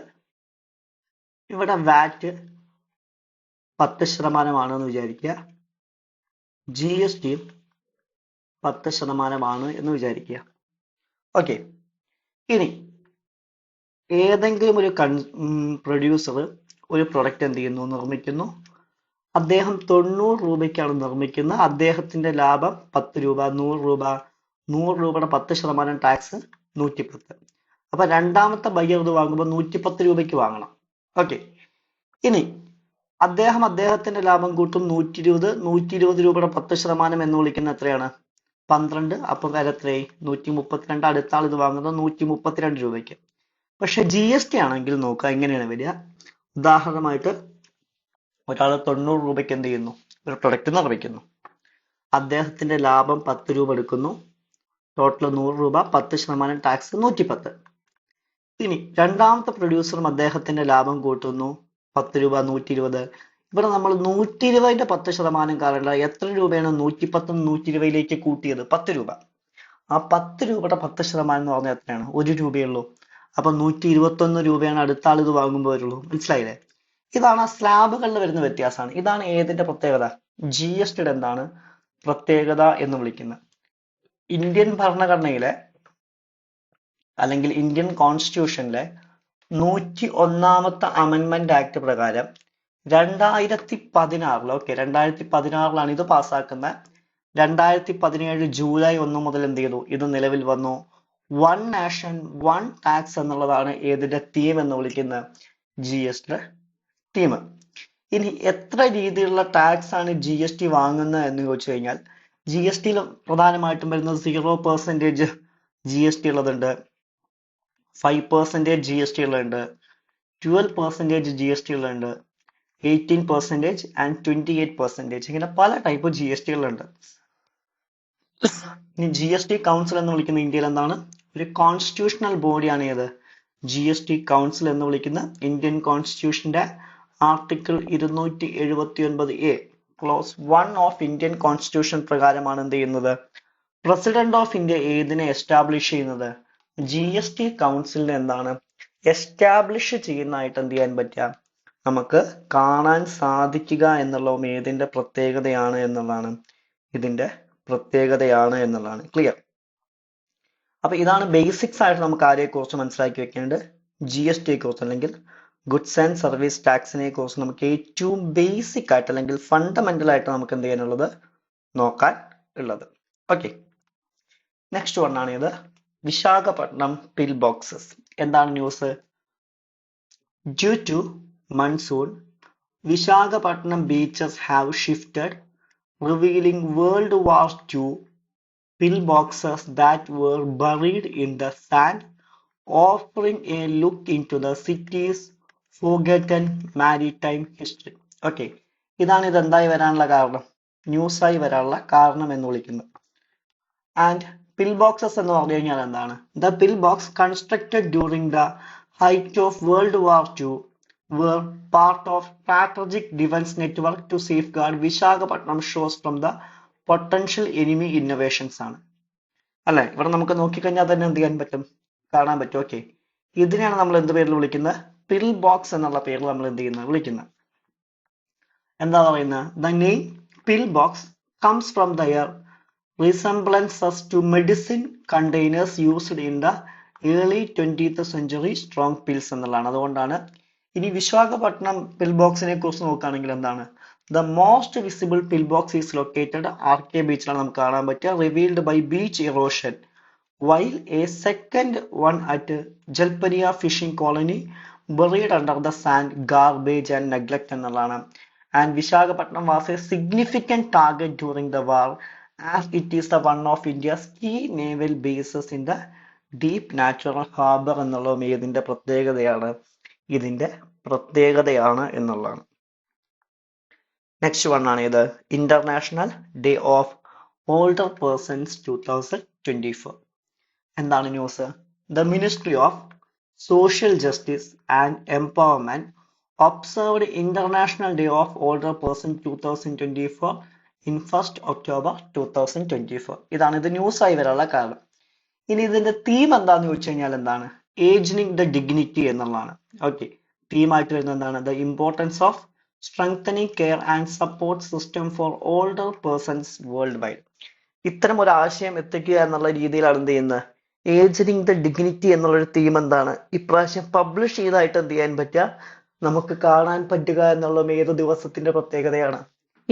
ഇവിടെ വാറ്റ് 10% എന്ന് വിചാരിക്കുക, GSTയും 10% എന്ന് വിചാരിക്കുക. ഓക്കെ, ഇനി ഏതെങ്കിലും ഒരു പ്രൊഡ്യൂസർ ഒരു പ്രൊഡക്റ്റ് എന്ത് ചെയ്യുന്നു, നിർമ്മിക്കുന്നു. അദ്ദേഹം 90 രൂപയ്ക്കാണ് നിർമ്മിക്കുന്നത്. അദ്ദേഹത്തിന്റെ ലാഭം 10 രൂപ, 100 രൂപ. 100 രൂപയുടെ 10% ടാക്സ് 110. അപ്പൊ രണ്ടാമത്തെ ബയ്യർ ഇത് വാങ്ങുമ്പോൾ 110 രൂപയ്ക്ക് വാങ്ങണം. ഓക്കെ, ഇനി അദ്ദേഹത്തിന്റെ ലാഭം കൂട്ടും 120. 120 രൂപയുടെ 10% എന്ന് വിളിക്കുന്ന എത്രയാണ്? 12. അപ്പൊ വില എത്രയായി? 132. അടുത്ത ആൾ ഇത് വാങ്ങുന്നത് 132 രൂപയ്ക്ക്. പക്ഷെ GST ആണെങ്കിൽ നോക്കുക എങ്ങനെയാണ് വരിക. ഉദാഹരണമായിട്ട് ഒരാൾ 90 രൂപയ്ക്ക് എന്ത് ചെയ്യുന്നു, ഒരു പ്രൊഡക്റ്റ് നിർമ്മിക്കുന്നു. അദ്ദേഹത്തിന്റെ ലാഭം 10 രൂപ എടുക്കുന്നു. ടോട്ടൽ 100 രൂപ, 10% ടാക്സ് 110. ഇനി രണ്ടാമത്തെ പ്രൊഡ്യൂസറും അദ്ദേഹത്തിന്റെ ലാഭം കൂട്ടുന്നു. 10 രൂപ, 120. ഇവിടെ നമ്മൾ 120ന്റെ 10% കാരണം എത്ര രൂപയാണ് 110 120ലേക്ക് കൂട്ടിയത്? 10 രൂപ. ആ 10 രൂപയുടെ 10% എന്ന് പറഞ്ഞാൽ എത്രയാണ്? 1 രൂപയുള്ളൂ. അപ്പൊ 121 രൂപയാണ് അടുത്ത ആൾ ഇത് വാങ്ങുമ്പോൾ വരുള്ളൂ. മനസ്സിലായില്ലേ? ഇതാണ് ആ സ്ലാബുകളിൽ വരുന്ന വ്യത്യാസമാണ്. ഇതാണ് ഏതിന്റെ പ്രത്യേകത? GSTയുടെ എന്താണ് പ്രത്യേകത എന്ന് വിളിക്കുന്നത്. ഇന്ത്യൻ ഭരണഘടനയിലെ അല്ലെങ്കിൽ ഇന്ത്യൻ കോൺസ്റ്റിറ്റ്യൂഷനിലെ 101ാമത്തെ അമെൻമെന്റ് ആക്ട് പ്രകാരം 2016 ഓക്കെ 2016 ഇത് പാസ്സാക്കുന്നത്. 2017 ജൂലൈ 1 മുതൽ എന്ത് ചെയ്തു, ഇത് നിലവിൽ വന്നു. വൺ നാഷൻ വൺ ടാക്സ് എന്നുള്ളതാണ് ഏതിന്റെ തീം എന്ന് വിളിക്കുന്നത്, GSTയുടെ തീം. ഇനി എത്ര രീതിയിലുള്ള ടാക്സ് ആണ് GST വാങ്ങുന്നത് എന്ന് ചോദിച്ചു കഴിഞ്ഞാൽ, GSTയിൽ പ്രധാനമായിട്ടും വരുന്നത് 0% GST ഉള്ളതുണ്ട്, 5% GST ഉള്ളതുണ്ട്, 12% GST ഉള്ളതുണ്ട്, 18% ആൻഡ് 28%. ഇങ്ങനെ പല ടൈപ്പ് GSTകളുണ്ട്. ഇനി GST കൗൺസിൽ എന്ന് വിളിക്കുന്ന ഇന്ത്യയിൽ എന്താണ്, ഒരു കോൺസ്റ്റിറ്റ്യൂഷണൽ ബോഡിയാണ് ഏത്, GST കൗൺസിൽ എന്ന് വിളിക്കുന്ന ഇന്ത്യൻ കോൺസ്റ്റിറ്റ്യൂഷന്റെ article 279A clause 1 of Indian constitution പ്രകാരമാണ് എന്ത് ചെയ്യുന്നത്, പ്രസിഡന്റ് ഓഫ് ഇന്ത്യ ഏതിനെ എസ്റ്റാബ്ലിഷ് ചെയ്യുന്നത്, GST കൗൺസിലിനെ എന്താണ് എസ്റ്റാബ്ലിഷ് ചെയ്യുന്നതായിട്ട് എന്ത് ചെയ്യാൻ പറ്റുക, നമുക്ക് കാണാൻ സാധിക്കുക എന്നുള്ളതും ഏതിന്റെ പ്രത്യേകതയാണ് എന്നുള്ളതാണ്, ഇതിന്റെ പ്രത്യേകതയാണ് എന്നുള്ളതാണ്. ക്ലിയർ? അപ്പൊ ഇതാണ് ബേസിക്സ് ആയിട്ട് നമുക്ക് ആരെക്കുറിച്ച് മനസ്സിലാക്കി വെക്കേണ്ടത്, GSTയെ കുറിച്ച് അല്ലെങ്കിൽ ഗുഡ്സ് ആൻഡ് സർവീസ് ടാക്സിനെ കുറിച്ച് നമുക്ക് ഏറ്റവും ബേസിക് ആയിട്ട് അല്ലെങ്കിൽ ഫണ്ടമെന്റൽ ആയിട്ട് നമുക്ക് എന്ത് ചെയ്യാനുള്ളത്, നോക്കാൻ ഉള്ളത്. ഓക്കെ, നെക്സ്റ്റ് വൺ ആണ് ഇത്, വിശാഖപട്ടണം പിൽ ബോക്സസ്. എന്താണ് news? Due to monsoon, Visakhapatnam beaches have shifted, revealing World War II pillboxes that were buried in the sand, offering a look into the city's forgotten maritime history. Okay, ഇതാണ് ഇതെന്തായി വരാനുള്ള കാരണം, ന്യൂസായി വരാനുള്ള കാരണം എന്ന് വിളിക്കുന്നത്. And pillboxes എന്ന് പറഞ്ഞു കഴിഞ്ഞാൽ എന്താണ്, the pillbox constructed during the height of World War II were part of strategic defense network to safeguard Visakhapatnam shores from the potential enemy innovations ആണ് അല്ലെ. ഇവിടെ നമുക്ക് നോക്കിക്കഴിഞ്ഞാൽ തന്നെ എന്ത് ചെയ്യാൻ പറ്റും, കാണാൻ പറ്റും. ഓക്കെ, ഇതിനെയാണ് നമ്മൾ എന്ത് പേരിൽ വിളിക്കുന്നത്, പിൽ ബോക്സ് എന്നുള്ള പേരിൽ നമ്മൾ എന്ത് ചെയ്യുന്നത് വിളിക്കുന്നത്. എന്താ പറയുന്നത്? The name pill box comes from their resemblances to medicine containers used in the early 20th century strong pills എന്നുള്ളതാണ്. അതുകൊണ്ടാണ്. ഇനി വിശാഖപട്ടണം പിൽ ബോക്സിനെ കുറിച്ച് നോക്കുകയാണെങ്കിൽ എന്താണ്? The most visible pillbox is located RK ബീച്ചിലാണ് നമുക്ക് കാണാൻ പറ്റുക, revealed by beach erosion, while a second one at Jalparia fishing colony buried under the sand, garbage and neglect എന്നുള്ളതാണ്. And Visakhapatnam was a significant target during the war as it is the one of India's key naval bases in the deep natural harbor എന്നുള്ളതും ഇതിന്റെ പ്രത്യേകതയാണ് എന്നുള്ളതാണ്. Next one ആണ് ഇത് international day of older persons 2024. എന്താണ് news? The ministry of social justice and empowerment observed International Day of Older Person 2024 in 1st October 2024. ഇതാണ് ഇത് news ആയി വരാനുള്ള കാരണം. ഇനി ഇതിന്റെ തീം എന്താന്ന് ചോദിച്ചു കഴിഞ്ഞാൽ എന്താണ്? ഏജിങ് ദ ഡിഗ്നിറ്റി എന്നുള്ളതാണ്. ഓക്കെ, തീമായിട്ട് വരുന്നത് എന്താണ്? The importance of strengthening care and support system for older persons worldwide. ഇത്തരം ഒരു ആശയം എത്തിക്കുക എന്നുള്ള രീതിയിലാണ് എന്ത് ചെയ്യുന്നത്? ഏജിങ് ദ ഡിഗ്നിറ്റി എന്നുള്ളൊരു തീം എന്താണ് ഇപ്രാവശ്യം പബ്ലിഷ് ചെയ്തായിട്ട് എന്ത് ചെയ്യാൻ പറ്റുക, നമുക്ക് കാണാൻ പറ്റുക എന്നുള്ളത് ഏത് ദിവസത്തിന്റെ പ്രത്യേകതയാണ്?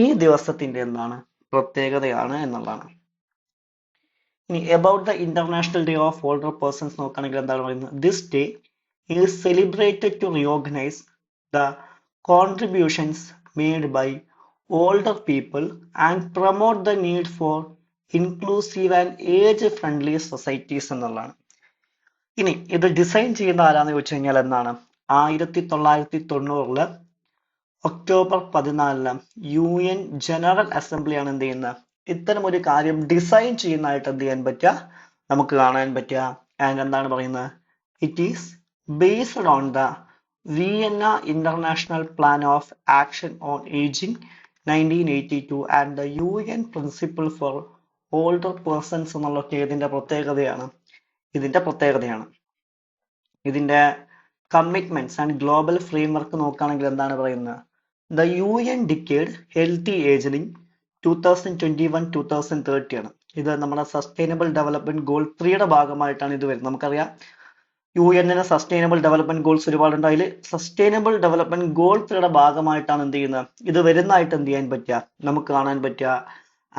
ഈ ദിവസത്തിന്റെ എന്താണ് പ്രത്യേകതയാണ് എന്നുള്ളതാണ്. ഇനി about the international day of older persons നോക്കുകയാണെങ്കിൽ എന്താണ് പറയുന്നത്? This day is celebrated to recognise the contributions made by older people and promote the need for inclusive and age friendly societies എന്നുള്ളതാണ്. ഇനി ഇത് ഡിസൈൻ ചെയ്യുന്ന ആരാന്ന് ചോദിച്ചു കഴിഞ്ഞാൽ എന്താണ്? 1990 ഒക്ടോബർ 14 UN ജനറൽ അസംബ്ലിയാണ് എന്ത് ചെയ്യുന്നത്? ഇത്തരം ഒരു കാര്യം ഡിസൈൻ ചെയ്യുന്നതായിട്ട് എന്ത് ചെയ്യാൻ പറ്റുക, നമുക്ക് കാണാൻ പറ്റുക. ആൻഡ് എന്താണ് പറയുന്നത്? It is based on the Vienna international plan of action on ageing 1982 and the UN principle for older persons എന്നുള്ളതൊക്കെ ഇതിന്റെ പ്രത്യേകതയാണ്. ഇതിന്റെ കമ്മിറ്റ്മെന്റ്സ് ആൻഡ് ഗ്ലോബൽ ഫ്രെയിംവർക്ക് നോക്കുകയാണെങ്കിൽ എന്താണ് പറയുന്നത്? The UN decade healthy ageing 2021-2030 ആണ്. ഇത് നമ്മുടെ സസ്റ്റൈനബിൾ ഡെവലപ്മെന്റ് ഗോൾ 3യുടെ ഭാഗമായിട്ടാണ് ഇത് വരുന്നത്. നമുക്കറിയാം UN സസ്റ്റൈനബിൾ ഡെവലപ്മെന്റ് ഗോൾസ് ഒരുപാടുണ്ട്. അതിൽ സസ്റ്റൈനബിൾ ഡെവലപ്മെന്റ് ഗോൾ 3യുടെ ഭാഗമായിട്ടാണ് എന്ത് ചെയ്യുന്നത്? ഇത് വരുന്നതായിട്ട് എന്ത് ചെയ്യാൻ പറ്റുക, നമുക്ക് കാണാൻ പറ്റുക.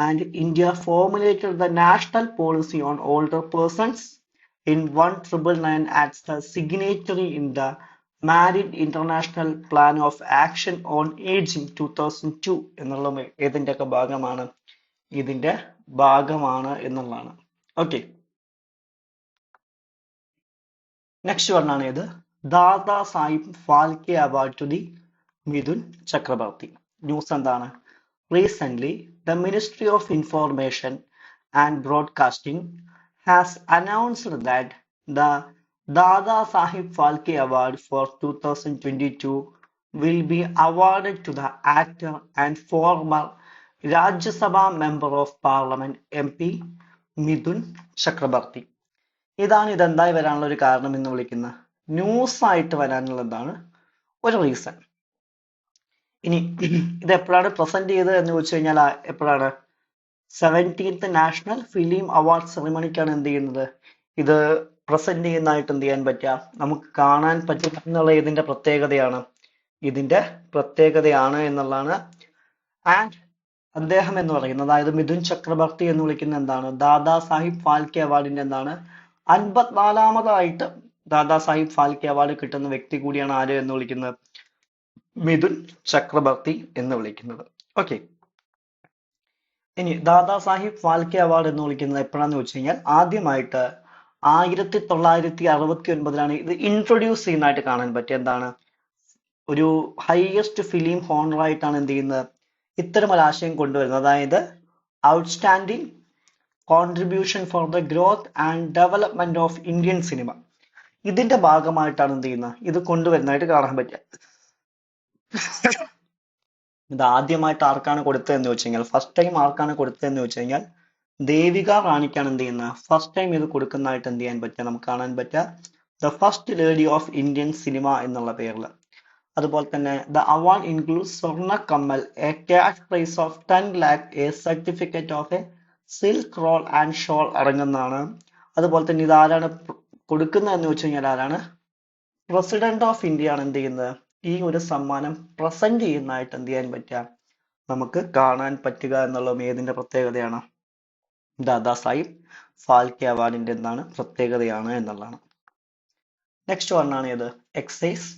And India formulated the national policy on older persons in 1999 as the signatory in the Married International Plan of Action on Aging 2002 എന്നുള്ള ഇതിന്റെ ഭാഗമാണ് എന്നുള്ളതാണ്. ഓക്കെ, നെക്സ്റ്റ് വണ്ണാണ് ഇത് Dada Saheb Phalke award to the Mithun Chakraborty. News എന്താണ്? Recent the ministry of information and broadcasting has announced that the Dada Sahib Phalke Award for 2022 will be awarded to the actor and former Rajya Sabha Member of Parliament MP Mithun Chakrabarty. ഇതെന്തായി വരാനുള്ള ഒരു കാരണം എന്ന് വിളിക്കുന്ന news ആയിട്ട് വരാനുള്ളതാണ് ഒരു reason. ഇനി ഇത് എപ്പോഴാണ് പ്രസന്റ് ചെയ്തത് എന്ന് ചോദിച്ചു കഴിഞ്ഞാൽ എപ്പോഴാണ്? 17th നാഷണൽ ഫിലിം അവാർഡ് സെറിമണിക്കാണ് എന്ത് ചെയ്യുന്നത്? ഇത് പ്രസന്റ് ചെയ്യുന്നതായിട്ട് എന്ത് ചെയ്യാൻ പറ്റുക, നമുക്ക് കാണാൻ പറ്റും എന്നുള്ള ഇതിന്റെ പ്രത്യേകതയാണ് എന്നുള്ളതാണ്. ആൻഡ് അദ്ദേഹം എന്ന് പറയുന്നത്, അതായത് മിഥുൻ ചക്രബർത്തി എന്ന് വിളിക്കുന്ന എന്താണ്? ദാദാ സാഹിബ് ഫാൽക്കെ അവാർഡിന്റെ എന്താണ് 54ാമതായിട്ട് ദാദാ സാഹിബ് ഫാൽക്കെ അവാർഡ് കിട്ടുന്ന വ്യക്തി കൂടിയാണ് ആര് എന്ന് വിളിക്കുന്നത്? മിഥുൻ ചക്രബർത്തി എന്ന് വിളിക്കുന്നത്. ഓക്കെ, ഇനി ദാദാ സാഹിബ് ഫാൽക്കെ അവാർഡ് എന്ന് വിളിക്കുന്നത് എപ്പോഴാന്ന് വെച്ച് കഴിഞ്ഞാൽ ആദ്യമായിട്ട് 1969 ഇത് ഇൻട്രൊഡ്യൂസ് ചെയ്യുന്നതായിട്ട് കാണാൻ പറ്റും. എന്താണ്? ഒരു ഹയസ്റ്റ് ഫിലിം ഹോണർ ആയിട്ടാണ് എന്ത് ചെയ്യുന്നത്? ഇത്തരം ഒരു ആശയം കൊണ്ടുവരുന്നത്. അതായത് outstanding contribution for the growth and development of Indian cinema. ഇതിന്റെ ഭാഗമായിട്ടാണ് എന്ത് ചെയ്യുന്നത്? ഇത് കൊണ്ടുവരുന്നതായിട്ട് കാണാൻ പറ്റുക. ഇത് ആദ്യമായിട്ട് ആർക്കാണ് കൊടുത്തതെന്ന് വെച്ച് കഴിഞ്ഞാൽ, ഫസ്റ്റ് ടൈം ആർക്കാണ് കൊടുത്തതെന്ന് വെച്ച് കഴിഞ്ഞാൽ ദേവിക റാണിക്കാണ് എന്ത് ചെയ്യുന്നത്? ഫസ്റ്റ് ടൈം ഇത് കൊടുക്കുന്നതായിട്ട് എന്ത് ചെയ്യാൻ പറ്റുക, നമുക്ക് കാണാൻ പറ്റുക. The first lady of Indian cinema എന്നുള്ള പേരിൽ. അതുപോലെ തന്നെ ദ അവാർഡ് ഇൻക്ലൂഡ് സ്വർണ്ണ കമ്മൽ, a cash prize of 10 lakh, a certificate of a silk roll and shawl അടങ്ങുന്നതാണ്. അതുപോലെ തന്നെ ഇതാരാണ് കൊടുക്കുന്നതെന്ന് വെച്ച് കഴിഞ്ഞാൽ ആരാണ്? പ്രസിഡന്റ് ഓഫ് ഇന്ത്യ ആണ് എന്ത് ചെയ്യുന്നത്, ഈ ഒരു സമ്മാനം പ്രസന്റ് ചെയ്യുന്നതായിട്ട് എന്ത് ചെയ്യാൻ പറ്റുക, നമുക്ക് കാണാൻ പറ്റുക എന്നുള്ളതും ഏതിന്റെ പ്രത്യേകതയാണ്? ദാദാ സാഹിബ് ഫാൽക്കെ അവാർഡിന്റെ എന്താണ് പ്രത്യേകതയാണ് എന്നുള്ളതാണ്. നെക്സ്റ്റ് വണ്ണാണ് ഏത്? എക്സൈസ്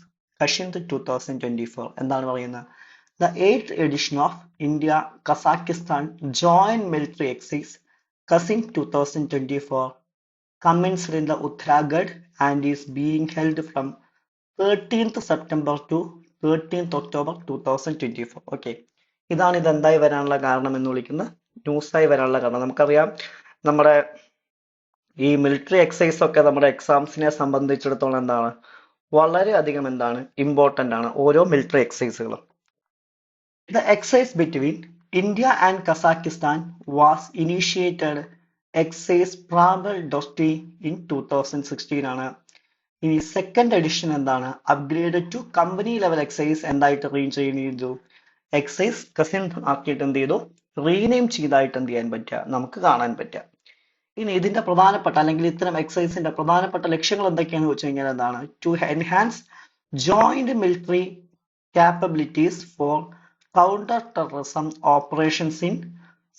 കഷിന്ത് 2024 എന്താണ് പറയുന്നത്? The 8th edition of India Kazakhstan Joint Military Exercise Kazin 2024 commenced in the Uttarakhand and is being held from 13th September to 13th October 2024. Okay, ഇതാണ് ഇതെന്തായി വരാനുള്ള കാരണം എന്ന് വിളിക്കുന്നത്, ന്യൂസായി വരാനുള്ള കാരണം. നമുക്കറിയാം നമ്മുടെ ഈ മിലിറ്ററി എക്സസൈസ് ഒക്കെ നമ്മുടെ എക്സാംസിനെ സംബന്ധിച്ചിടത്തോളം എന്താണ്, വളരെയധികം എന്താണ് ഇമ്പോർട്ടന്റ് ആണ് ഓരോ മിലിറ്ററി എക്സസൈസുകളും. The exercise between India and Kazakhstan was initiated exercise Prabal Dostyk in 2016 ആണ്. ഇനി സെക്കൻഡ് എഡിഷൻ എന്താണ്, upgrade to company level exercise എന്തായിട്ട് റീനെയിം ചെയ്തു, എക്സസൈസ് കസിൻ ആക്കിയിട്ട് എന്ത് ചെയ്തു, റീനെയിം ചെയ്തായിട്ട് എന്ത് ചെയ്യാൻ പറ്റുക, നമുക്ക് കാണാൻ പറ്റുക. ഇനി ഇതിന്റെ പ്രധാനപ്പെട്ട അല്ലെങ്കിൽ ഇത്തരം എക്സസൈസിന്റെ പ്രധാനപ്പെട്ട ലക്ഷ്യങ്ങൾ എന്തൊക്കെയാണെന്ന് വെച്ച് കഴിഞ്ഞാൽ എന്താണ്, to enhance joint military capabilities for counter-terrorism operations in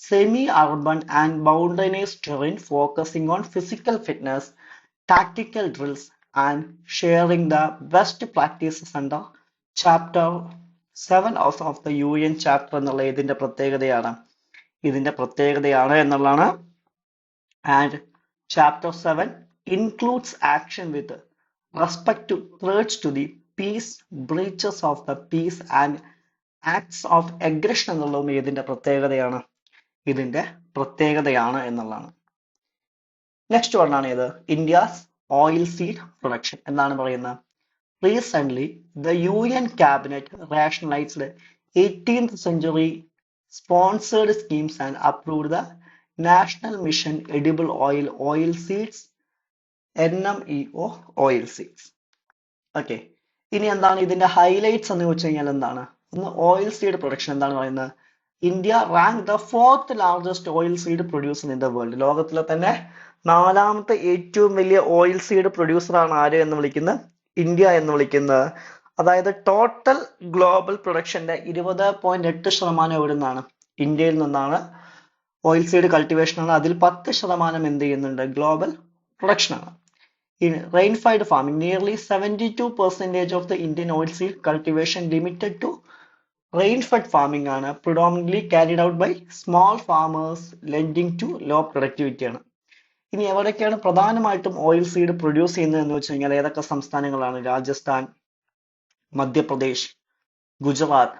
semi-urban and mountainous terrain, focusing on physical fitness, tactical drills, and sharing the best practices under Chapter 7 of the UN Chapter എന്നുള്ള ഇതിന്റെ പ്രത്യേകതയാണ് എന്നുള്ളതാണ്. And Chapter 7 includes action with respect to threats to the peace, breaches of the peace, and acts of aggression എന്നുള്ളതും ഇതിന്റെ പ്രത്യേകതയാണ് എന്നുള്ളതാണ്. Next വണ്ണാണ് ഏത്, ഇന്ത്യാസ് ഓയിൽ സീഡ് പ്രൊഡക്ഷൻ എന്താണ് പറയുന്നത്. Recent the UN cabinet rationalized 18th century sponsored schemes and approved the National Mission Edible Oil Seeds NMEO oil seeds. Okay, ഇനി എന്താണ് ഇതിന്റെ ഹൈലൈറ്റ്സ് എന്ന് വെച്ച് കഴിഞ്ഞാൽ എന്താണ്, ഒന്ന് ഓയിൽ സീഡ് പ്രൊഡക്ഷൻ എന്താണ് പറയുന്നത്. India rank the 4th largest oil seed producer in the world. ലോകത്തിലെ തന്നെ 4ാമത്തെ ഏറ്റവും വലിയ ഓയിൽ സീഡ് പ്രൊഡ്യൂസർ ആണ് ആര് എന്ന് വിളിക്കുന്നത്, ഇന്ത്യ എന്ന് വിളിക്കുന്നത്. അതായത് ടോട്ടൽ ഗ്ലോബൽ പ്രൊഡക്ഷന്റെ 20.8% എവിടെ നിന്നാണ്, ഇന്ത്യയിൽ നിന്നാണ്. ഓയിൽ സീഡ് കൾട്ടിവേഷൻ ആണ്, അതിൽ 10% എന്ത് ചെയ്യുന്നുണ്ട്, ഗ്ലോബൽ പ്രൊഡക്ഷൻ ആണ്. In rainfed farming, nearly 72% of the Indian oilseed cultivation limited to rainfed farming ആണ്, predominantly carried out by small farmers, lending to low productivity ആണ്. ഇനി എവിടെയൊക്കെയാണ് പ്രധാനമായിട്ടും ഓയിൽ സീഡ് പ്രൊഡ്യൂസ് ചെയ്യുന്നത് എന്ന് വെച്ച് കഴിഞ്ഞാൽ ഏതൊക്കെ സംസ്ഥാനങ്ങളാണ്, രാജസ്ഥാൻ, മധ്യപ്രദേശ്, ഗുജറാത്ത്,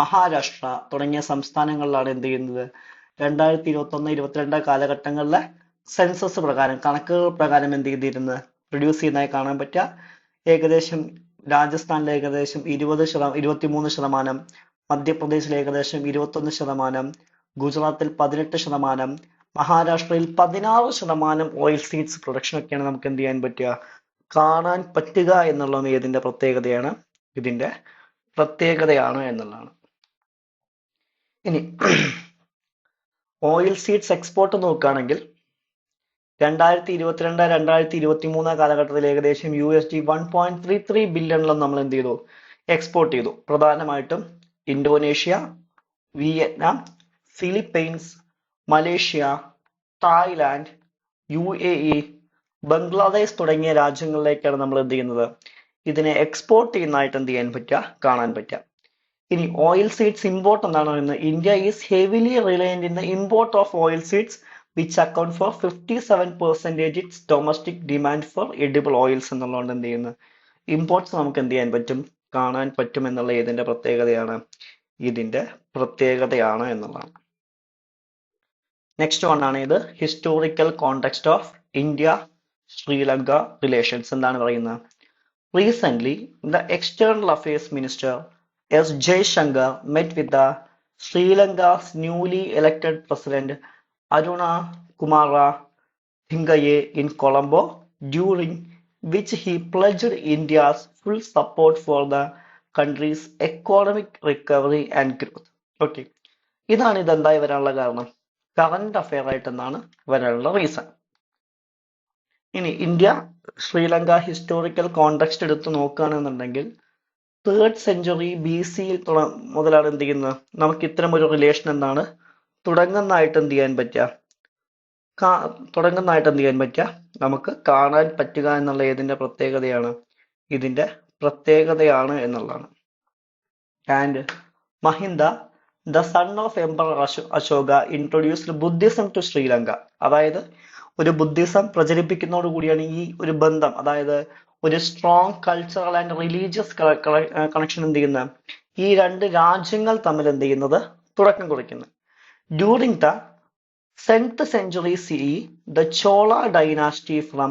മഹാരാഷ്ട്ര തുടങ്ങിയ സംസ്ഥാനങ്ങളിലാണ് എന്ത് ചെയ്യുന്നത്, 2021-22 കാലഘട്ടങ്ങളിലെ സെൻസസ് പ്രകാരം, കണക്കുകൾ പ്രകാരം എന്ത് ചെയ്തിരുന്നത്, പ്രൊഡ്യൂസ് ചെയ്യുന്നതായി കാണാൻ പറ്റുക. ഏകദേശം രാജസ്ഥാനിൽ ഏകദേശം 23%, മധ്യപ്രദേശിൽ ഏകദേശം 21%, ഗുജറാത്തിൽ 18%, മഹാരാഷ്ട്രയിൽ 16% ഓയിൽ സീഡ്സ് പ്രൊഡക്ഷൻ ഒക്കെയാണ് നമുക്ക് എന്ത് ചെയ്യാൻ പറ്റുക, കാണാൻ പറ്റുക എന്നുള്ളത് ഇതിന്റെ പ്രത്യേകതയാണ് എന്നുള്ളതാണ്. ഇനി ഓയിൽ സീഡ്സ് എക്സ്പോർട്ട് നോക്കുകയാണെങ്കിൽ 2022-2023 കാലഘട്ടത്തിൽ ഏകദേശം $1.33 ബില്യണിലും നമ്മൾ എന്ത് ചെയ്തു, എക്സ്പോർട്ട് ചെയ്തു. പ്രധാനമായിട്ടും Indonesia, Vietnam, Philippines, Malaysia, Thailand, UAE, Bangladesh തുടങ്ങിയ രാജ്യങ്ങളിലേക്കാണ് നമ്മൾ എന്ത് ചെയ്യുന്നത്, ഇതിനെ എക്സ്പോർട്ട് ചെയ്യുന്നതായിട്ട് എന്ത് ചെയ്യാൻ പറ്റുക, കാണാൻ പറ്റുക. ഇനി ഓയിൽ സീഡ്സ് ഇമ്പോർട്ട് എന്താണ് പറയുന്നത്. India is heavily reliant in the import of oil seeds which account for 57% its domestic demand for edible oils എന്നുള്ളതുകൊണ്ട് എന്ത് ചെയ്യുന്നു, ഇമ്പോർട്ട്സ് നമുക്ക് എന്ത് ചെയ്യാൻ പറ്റും, കാണാൻ പറ്റും എന്നുള്ള ഇതിന്റെ പ്രത്യേകതയാണ് എന്നുള്ളതാണ്. നെക്സ്റ്റ് വൺ ആണ് ഇത്, historical context of India Sri Lanka relations എന്താണ് പറയുന്നത്. Recent the external affairs minister S. Jaishankar met with the Sri Lanka's newly elected president Aruna Kumara Thingaye in Colombo during which he pledged India's full support for the country's economic recovery and growth. Okay, ഇതാണ് ഇതെന്തായി വരാനുള്ള കാരണം, current affair ആയിട്ടെന്നാണ് വരാനുള്ള reason. ഇനി India Sri Lanka historical context എടുത്ത് നോക്കുകയാണെന്നുണ്ടെങ്കിൽ 3rd century BC മുതലാണ് എന്ത് ചെയ്യുന്നത്, നമുക്ക് ഇത്തരം ഒരു റിലേഷൻ എന്താണ് തുടങ്ങുന്നതായിട്ട് എന്ത് ചെയ്യാൻ പറ്റുക നമുക്ക് കാണാൻ പറ്റുക എന്നുള്ള ഏതിന്റെ പ്രത്യേകതയാണ്, ഇതിന്റെ പ്രത്യേകതയാണ് എന്നുള്ളതാണ്. And Mahinda, the son of emperor Ashoka, introduced Buddhism to Sri Lanka. അതായത് ഒരു ബുദ്ധിസം പ്രചരിപ്പിക്കുന്നതോടുകൂടിയാണ് ഈ ഒരു ബന്ധം, അതായത് ഒരു strong cultural and religious connection എന്ത് ചെയ്യുന്നത്, ഈ രണ്ട് രാജ്യങ്ങൾ തമ്മിൽ എന്ത് ചെയ്യുന്നത് തുടക്കം കുറിക്കുന്നത്. During the 10th century CE, the Chola dynasty from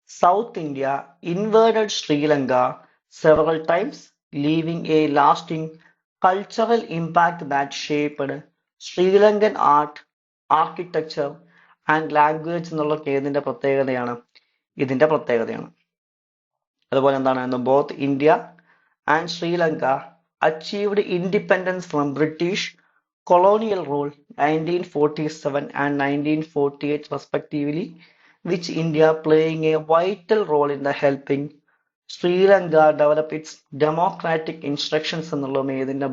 South India invaded Sri Lanka several times, leaving a lasting cultural impact that shaped Sri Lankan art, architecture and language എന്നുള്ളതൊക്കെ ഇതിന്റെ പ്രത്യേകതയാണ്. അതുപോലെ എന്താണ്, both India and Sri Lanka achieved independence from British colonial rule 1947 and 1948 respectively, which India playing a vital role in the helping Sri Lanka develop its democratic instructions എന്നുള്ളതും ഇതിന്റെ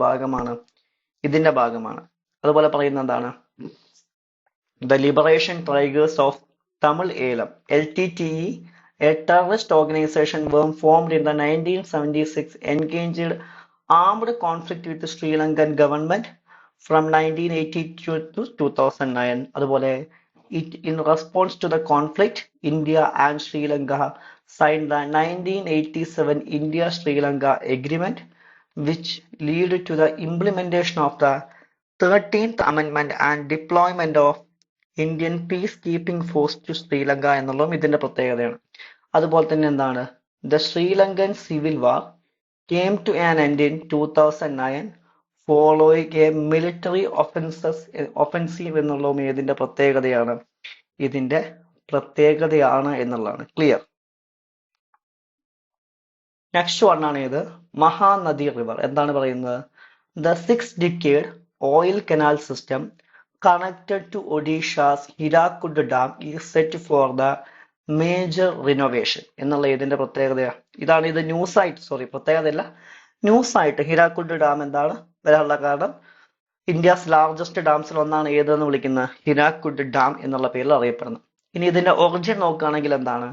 ഭാഗമാണ്. അതുപോലെ പറയുന്ന എന്താണ്, the liberation tigers of Tamil Eelam LTTE, a terrorist organization formed in the 1976, engaged armed conflict with the Sri Lankan government from 1982 to 2009. അതുപോലെ in response to the conflict, India and Sri Lanka signed the 1987 India-Sri Lanka Agreement, which led to the implementation of the 13th Amendment and deployment of Indian peacekeeping force to Sri Lanka എന്നുള്ളതും ഇതിന്റെ പ്രത്യേകതയാണ്. അതുപോലെ തന്നെ എന്താണ്, the Sri Lankan Civil War came to an end in 2009 following a military offensive എന്നുള്ളതും ഇതിന്റെ പ്രത്യേകതയാണ് എന്നുള്ളതാണ്. ക്ലിയർ. നെക്സ്റ്റ് വൺ ആണ് ഇത്, മഹാനദി റിവർ. എന്താണ് പറയുന്നത്, the 6th decade oil canal system connected to Odisha's Hirakud Dam is set for the major renovation എന്നുള്ള ഇതിന്റെ പ്രത്യേകതയാണ്. ഇതാണ് ഇത് പ്രത്യേകതയല്ല, ന്യൂസ് ആയിട്ട് ഹിരാക്കുഡ് ഡാം എന്താണ് വരാനുള്ള കാരണം, ഇന്ത്യസ് ലാർജസ്റ്റ് ഡാംസിൽ ഒന്നാണ് ഏതെന്ന് വിളിക്കുന്നത്, ഹിരാക്കുഡ് ഡാം എന്നുള്ള പേരിൽ അറിയപ്പെടുന്നത്. ഇനി ഇതിന്റെ ഒറിജിൻ നോക്കുകയാണെങ്കിൽ എന്താണ്,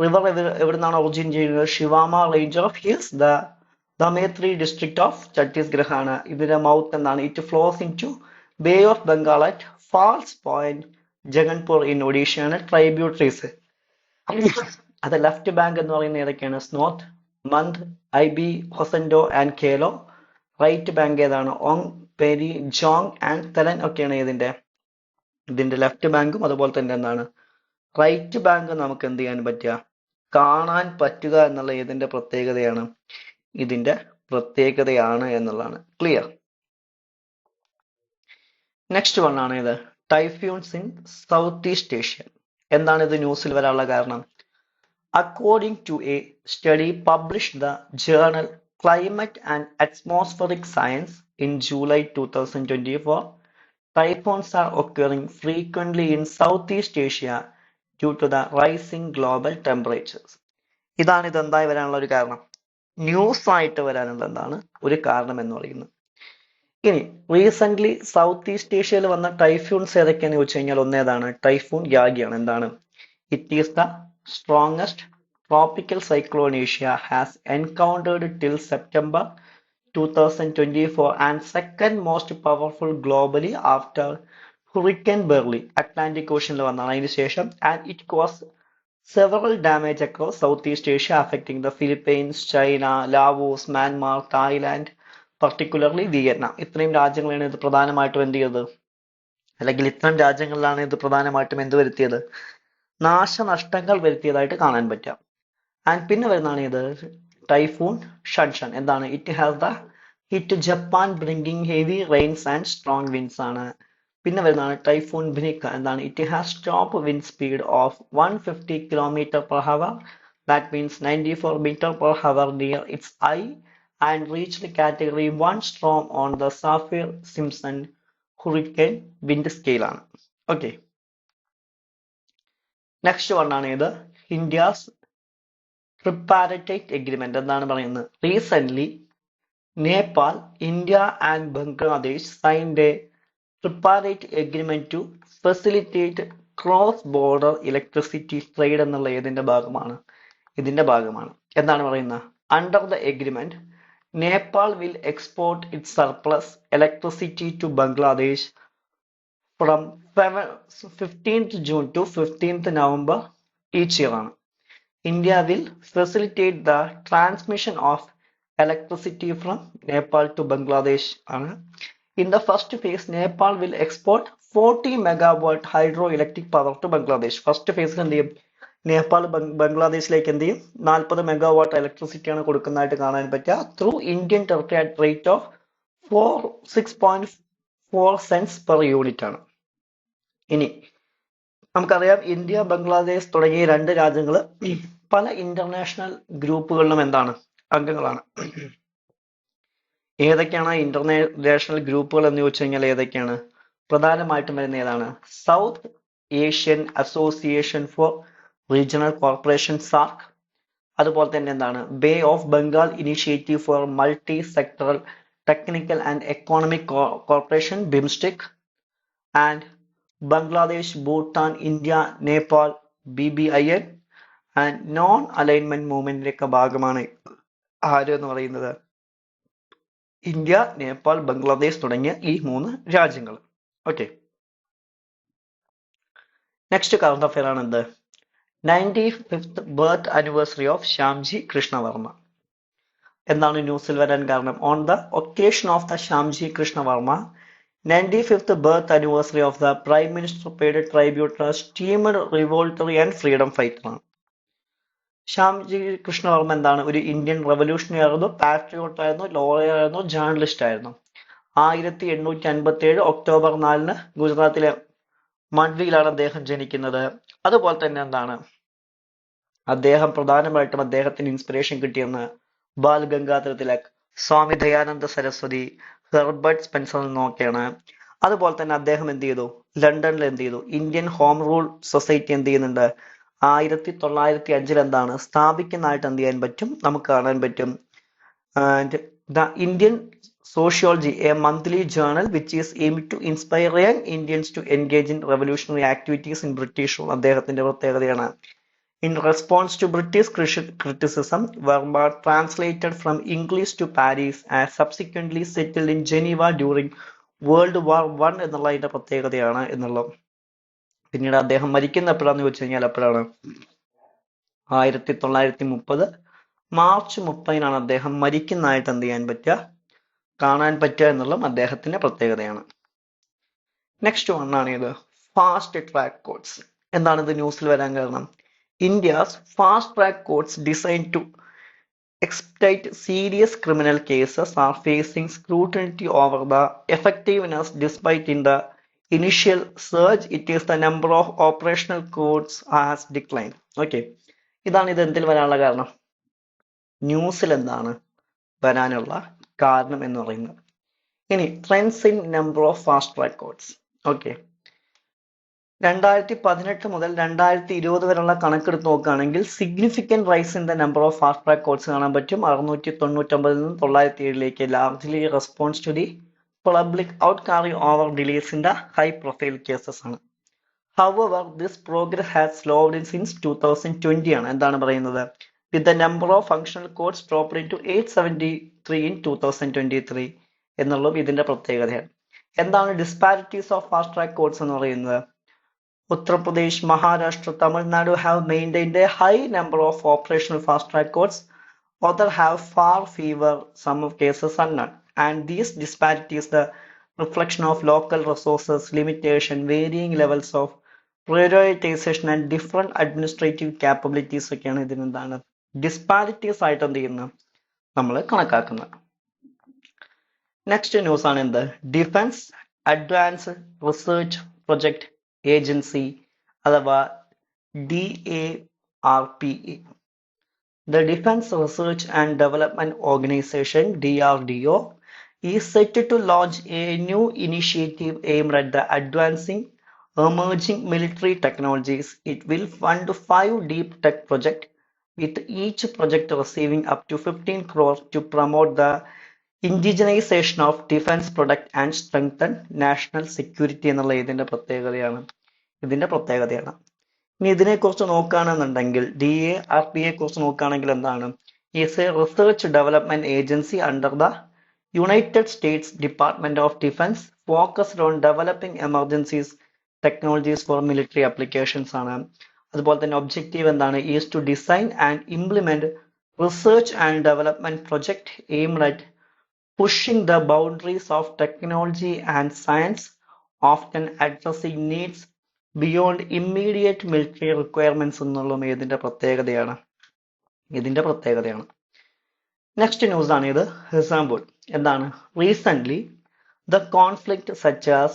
റിവർ എവിടുന്നാണ് ഒറിജിൻ ചെയ്യുന്നത്, Sihawa range of hills, Dhamtari district of Chhattisgarh ആണ്. ഇതിന്റെ മൗത്ത് എന്താണ്, it flows in to Bay of Bengal at False Point Jaganpur in ഒഡീഷയാണ് ട്രൈബ്യൂട്ടറീസ്. അത് ലെഫ്റ്റ് ബാങ്ക് എന്ന് പറയുന്നത് ഏതൊക്കെയാണ്, Seonath, Mand, Ib, Hasdeo and Kelo. Right bank ഏതാണ്, ഓങ്, പെരി, ജോങ് ആൻഡ് തെലൻ ഒക്കെയാണ് ഇതിന്റെ ലെഫ്റ്റ് ബാങ്കും. അതുപോലെ തന്നെ എന്താണ്, റൈറ്റ് ബാങ്ക് നമുക്ക് എന്ത് ചെയ്യാൻ കാണാൻ പറ്റുക എന്നുള്ള ഇതിന്റെ പ്രത്യേകതയാണ് എന്നുള്ളതാണ്. ക്ലിയർ. നെക്സ്റ്റ് വൺ ആണ് ഇത്, ടൈഫ്യൂൺസ് ഇൻ സൗത്ത് ഈസ്റ്റ് ഏഷ്യ. എന്താണ് ഇത് ന്യൂസിൽ വരാനുള്ള കാരണം, according to a study published the journal Climate and Atmospheric Science in July 2024, typhoons are occurring frequently in Southeast Asia due to the rising global temperatures. ഇതാണ് ഇതെന്തായി വരാനുള്ള ഒരു കാരണം, ന്യൂസ് ആയിട്ട് വരാനുള്ള എന്താണ് ഒരു കാരണം എന്ന് പറയുന്നത്. ഇനി റീസെന്റ് സൗത്ത് ഈസ്റ്റ് ഏഷ്യയിൽ വന്ന ടൈഫൂൺസ് ഏതൊക്കെയാണെന്ന് ചോദിച്ചു കഴിഞ്ഞാൽ ഒന്നേതാണ്, ടൈഫൂൺ യാഗിയാണ്. എന്താണ്, it is the strongest tropical cyclone Asia has encountered till September 2024 and second most powerful globally after Hurricane Beryl. Atlantic Ocean വന്നതാണ് അതിന് ശേഷം, and it caused several damage across Southeast Asia affecting the Philippines, China, Laos, Myanmar, Thailand, particularly Vietnam. ഇത്രയും രാജ്യങ്ങളാണ് ഇത് പ്രധാനമായിട്ടും എന്ത് ചെയ്തത്, അല്ലെങ്കിൽ ഇത്തരം രാജ്യങ്ങളിലാണ് ഇത് പ്രധാനമായിട്ടും എന്ത് വരുത്തിയത്, നാശനഷ്ടങ്ങൾ വരുത്തിയതായിട്ട് കാണാൻ പറ്റാം. ആൻഡ് പിന്നെ വരുന്നതാണ് ഇത് ടൈഫൂൺ ഷൻഷൻ. എന്താണ്, it has the hit Japan bringing heavy rains and strong winds ആണ്. പിന്നെ വരുന്നതാണ് ടൈഫൂൺ ബ്നിക്. എന്താണ്, it has top wind speed of 150 km/h that means 94 meter per hour near its eye, and reached category 1 storm on the Saffir-Simpson hurricane wind scale ആണ്. Okay, next one ആണ് ഇത് India's tripartite agreement. എന്താണ് പറയുന്നത്? Recently, Nepal, India and Bangladesh signed a tripartite agreement to facilitate cross-border electricity trade എന്നുള്ള ഇതിന്റെ ഭാഗമാണ്. എന്താണ് പറയുന്നത്? Under the agreement, Nepal will export its surplus electricity to Bangladesh from 15th June to 15th November each year ആണ്. India will facilitate the transmission of electricity from Nepal to Bangladesh ആണ്. In the first phase, Nepal will export 40 megawatt hydroelectric power to Bangladesh. First phase എന്ത് ചെയ്യും? നേപ്പാൾ ബംഗ്ലാദേശിലേക്ക് എന്ത് ചെയ്യും? 40 megawatt electricity ആണ് കൊടുക്കുന്നതായിട്ട് കാണാൻ പറ്റുക through Indian territory at rate of 6.4 cents per unit ആണ്. ഇനി നമുക്കറിയാം ഇന്ത്യ ബംഗ്ലാദേശ് തുടങ്ങിയ രണ്ട് രാജ്യങ്ങൾ പല ഇന്റർനാഷണൽ ഗ്രൂപ്പുകളിലും എന്താണ് അംഗങ്ങളാണ്. ഏതൊക്കെയാണ് ഇന്റർനാഷണൽ ഗ്രൂപ്പുകൾ എന്ന് ചോദിച്ചു കഴിഞ്ഞാൽ ഏതൊക്കെയാണ്? പ്രധാനമായിട്ടും വരുന്ന ഏതാണ്? South Asian association for regional corporation SAARC, അതുപോലെ തന്നെ എന്താണ് Bay of Bengal initiative for multi sectoral technical and economic corporation BIMSTEC, and Bangladesh Bhutan India Nepal BBIN and non alignment മൂവ്മെന്റിന്റെ ഭാഗമാണ് ആര് എന്ന് പറയുന്നത്? ഇന്ത്യ, നേപ്പാൾ, ബംഗ്ലാദേശ് തുടങ്ങിയ ഈ 3 രാജ്യങ്ങൾ. ഓക്കെ, നെക്സ്റ്റ് കറണ്ട് അഫെയർ ആണ് എന്ത്? 95th birth anniversary of Shyamji Krishnavarma. എന്താണ് ന്യൂസിൽ വരാൻ കാരണം? On the occasion of the Shyamji Krishnavarma 95th birth anniversary of the prime minister paid tribute esteemed revolutionary and freedom fighter ആണ്. ശ്യാംജി കൃഷ്ണവർമ്മ എന്താണ്? ഒരു ഇന്ത്യൻ റവല്യൂഷണറി ആയിരുന്നു, പാട്രിയോട്ട് ആയിരുന്നു, ലോയർ ആയിരുന്നു, ജേർണലിസ്റ്റ് ആയിരുന്നു. 1857 ഒക്ടോബർ 4 ഗുജറാത്തിലെ മണ്ഡ്വിയിലാണ് അദ്ദേഹം ജനിക്കുന്നത്. അതുപോലെ തന്നെ എന്താണ് അദ്ദേഹം പ്രധാനമായിട്ടും അദ്ദേഹത്തിന് ഇൻസ്പിറേഷൻ കിട്ടിയെന്ന് ബാൽ ഗംഗാധര തിലക്, സ്വാമി ദയാനന്ദ സരസ്വതി, ഹെർബർട്ട് സ്പെൻസർ നോക്കിയാണ്. അതുപോലെ തന്നെ അദ്ദേഹം എന്ത് ചെയ്തു? ലണ്ടനിൽ എന്ത് ചെയ്തു? ഇന്ത്യൻ ഹോം റൂൾ സൊസൈറ്റി എന്ത് ചെയ്യുന്നുണ്ട്? 1905 എന്താണ് സ്ഥാപിക്കുന്നതായിട്ട് എന്ത് ചെയ്യാൻ പറ്റും? നമുക്ക് കാണാൻ പറ്റും. And the Indian sociology, a monthly journal which is aimed to inspire young Indians to engage in revolutionary activities in British rule അദ്ദേഹത്തിന്റെ പ്രത്യേകതയാണ്. In response to British criticism, Verma translated from English to Paris and subsequently settled in Geneva during World War I എന്നുള്ളതിന്റെ പ്രത്യേകതയാണ് എന്നുള്ളത്. പിന്നീട് അദ്ദേഹം മരിക്കുന്ന എപ്പോഴാന്ന് ചോദിച്ചു കഴിഞ്ഞാൽ എപ്പോഴാണ്? 1930 മാർച്ച് 30 അദ്ദേഹം മരിക്കുന്നതായിട്ട് എന്ത് ചെയ്യാൻ പറ്റുക? കാണാൻ പറ്റുക എന്നുള്ളത് അദ്ദേഹത്തിന്റെ പ്രത്യേകതയാണ്. നെക്സ്റ്റ് വൺ ആണ് ഇത് ഫാസ്റ്റ് ട്രാക്ക് കോർട്സ്. എന്താണ് ഇത് ന്യൂസിൽ വരാൻ കാരണം? India's fast-track courts designed to expedite serious criminal cases are facing scrutiny over the effectiveness. Despite in the initial surge, it is the number of operational courts has declined. Okay, ഇതാണ് ഇത് എന്തിൽ വരാനുള്ള കാരണം? ന്യൂസിൽ എന്താണ് വരാനുള്ള കാരണം എന്ന് പറയുന്നത്. ഇനി trends in number of fast track courts. Okay, 2018 മുതൽ 2020 വരെയുള്ള കണക്കെടുത്ത് നോക്കുകയാണെങ്കിൽ significant rise in the number of fast track courts കാണാൻ പറ്റും. 699 നിന്ന് 907 largely response to the public outcry over delays in the high profile cases ആണ്. However this progress has slowed in since 2020 ആണ്. എന്താണ് പറയുന്നത്? With the number of functional courts dropped in to 873 in 2023 എന്നുള്ളതും ഇതിന്റെ പ്രത്യേകതയാണ്. എന്താണ് disparities of fast track courts എന്ന് പറയുന്നത്? Uttar Pradesh, Maharashtra, Tamil Nadu have maintained a high number of operational fast-track courts. Others have far fewer, some of cases are none. And these disparities, the reflection of local resources, limitation, varying levels of prioritization and different administrative capabilities ഒക്കെയാണ് ഇതിനെന്താണ് disparities ആയിട്ട് എന്ത് ചെയ്യുന്നത് നമ്മൾ കണക്കാക്കുന്നത്. Next news ആണ് എന്ത്? Defence advance research project agency അഥവാ DARPA. The Defense Research and Development Organization (DRDO) is set to launch a new initiative aimed at the advancing emerging military technologies. It will fund 5 deep tech projects, with each project receiving up to 15 crores to promote the indigenization of defense product and strengthen national security എന്നുള്ള ഇതിന്റെ പ്രത്യേകതയാണ്. ഇനി ഇതിനെക്കുറിച്ച് നോക്കുകയാണെന്നുണ്ടെങ്കിൽ DARDA കുറിച്ച് നോക്കുകയാണെങ്കിൽ എന്താണ്? Is a research development agency under the United States department of defence, focused on developing emergencies technologies for military applications ആണ്. അതുപോലെ തന്നെ ഒബ്ജക്റ്റീവ് എന്താണ്? Is to design and implement research and development project aimed at pushing the boundaries of technology and science, often addressing needs beyond immediate military requirements എന്നുള്ളതും ഇതിന്റെ പ്രത്യേകതയാണ്. Next news ആണ് ഇത്. Example എന്താണ്? Recent the conflict such as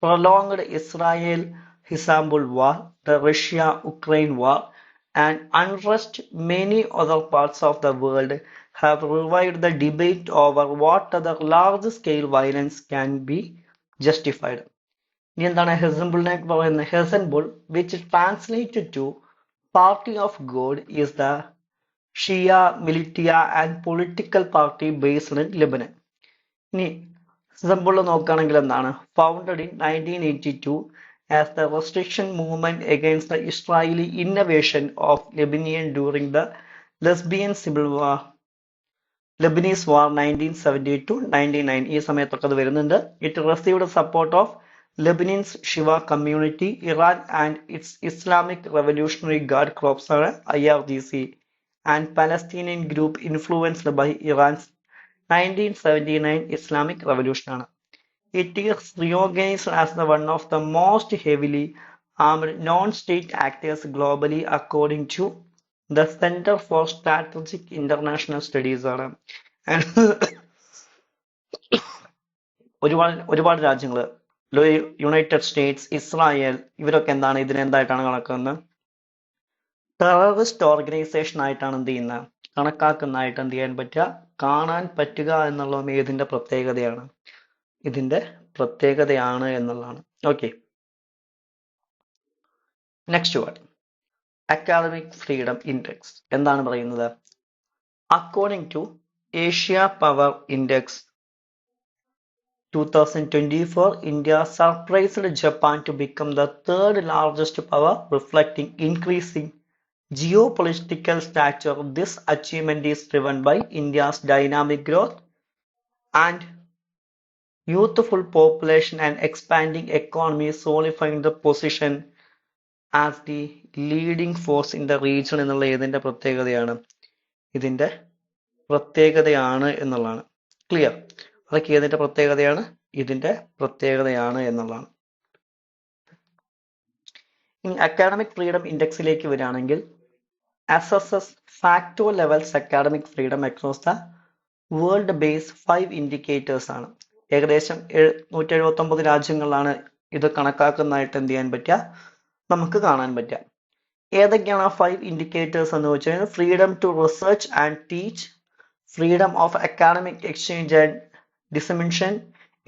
prolonged Israel-Hezbollah war, the Russia-Ukraine war, and unrest many other parts of the world have revived the debate over what other large-scale violence can be justified. ഇനി എന്താണ് ഹെസൻബുളിനെ പറയുന്നത്? Hezbollah, which translated to party of God, is the Shia militia and political party based in Lebanon. ഇനി Hezbollah നോക്കുകയാണെങ്കിൽ എന്താണ്? Founded in 1982 as the restriction movement against the Israeli invasion of Lebanon during the Lebanese War 1970-99. ഈ സമയത്തൊക്കെ അത് വരുന്നുണ്ട്. It received support of Lebanese Shiva community, Iran and its Islamic Revolutionary Guard Corps (IRGC), and Palestinian group influenced by Iran's 1979 Islamic Revolution ആണ്. It is recognized as one of the most heavily armed non-state actors globally according to the Center for Strategic International Studies ആണ്. ഒരുപാട് രാജ്യങ്ങൾ, United States, Israel, ഇവരൊക്കെ എന്താണ് ഇതിനെന്തായിട്ടാണ് കണക്കാക്കുന്നത്? Terrorist organisation ആയിട്ടാണ് എന്ത് ചെയ്യുന്നത്? കണക്കാക്കുന്നതായിട്ട് എന്ത് ചെയ്യാൻ പറ്റുക? കാണാൻ പറ്റുക എന്നുള്ളതും ഇതിന്റെ പ്രത്യേകതയാണ് എന്നുള്ളതാണ്. Okay, next word, academic freedom index. എന്താണ് പറയുന്നത്? According to Asia power index 2024, India surprised Japan to become the third largest power, reflecting increasing geopolitical stature. This achievement is driven by India's dynamic growth and youthful population and expanding economy, solidifying the position as the leading force in the region എന്നുള്ള ഇതിന്റെ പ്രത്യേകതയാണ് എന്നുള്ളതാണ്. Clear? അതൊക്കെ ഇതിന്റെ പ്രത്യേകതയാണ് എന്നുള്ളതാണ്. ഇനി academic freedom ഇൻഡെക്സിലേക്ക് വരികയാണെങ്കിൽ, assesses facto levels academic freedom across the world based 5 indicators ആണ്. ഏകദേശം 179 രാജ്യങ്ങളിലാണ് ഇത് കണക്കാക്കുന്നതായിട്ട് എന്ത് ചെയ്യാൻ പറ്റുക? നമുക്ക് കാണാൻ പറ്റുക. ഏതൊക്കെയാണ് ആ 5 indicators എന്ന് വെച്ചാൽ? Freedom to research and teach, freedom of academic exchange and dissemination,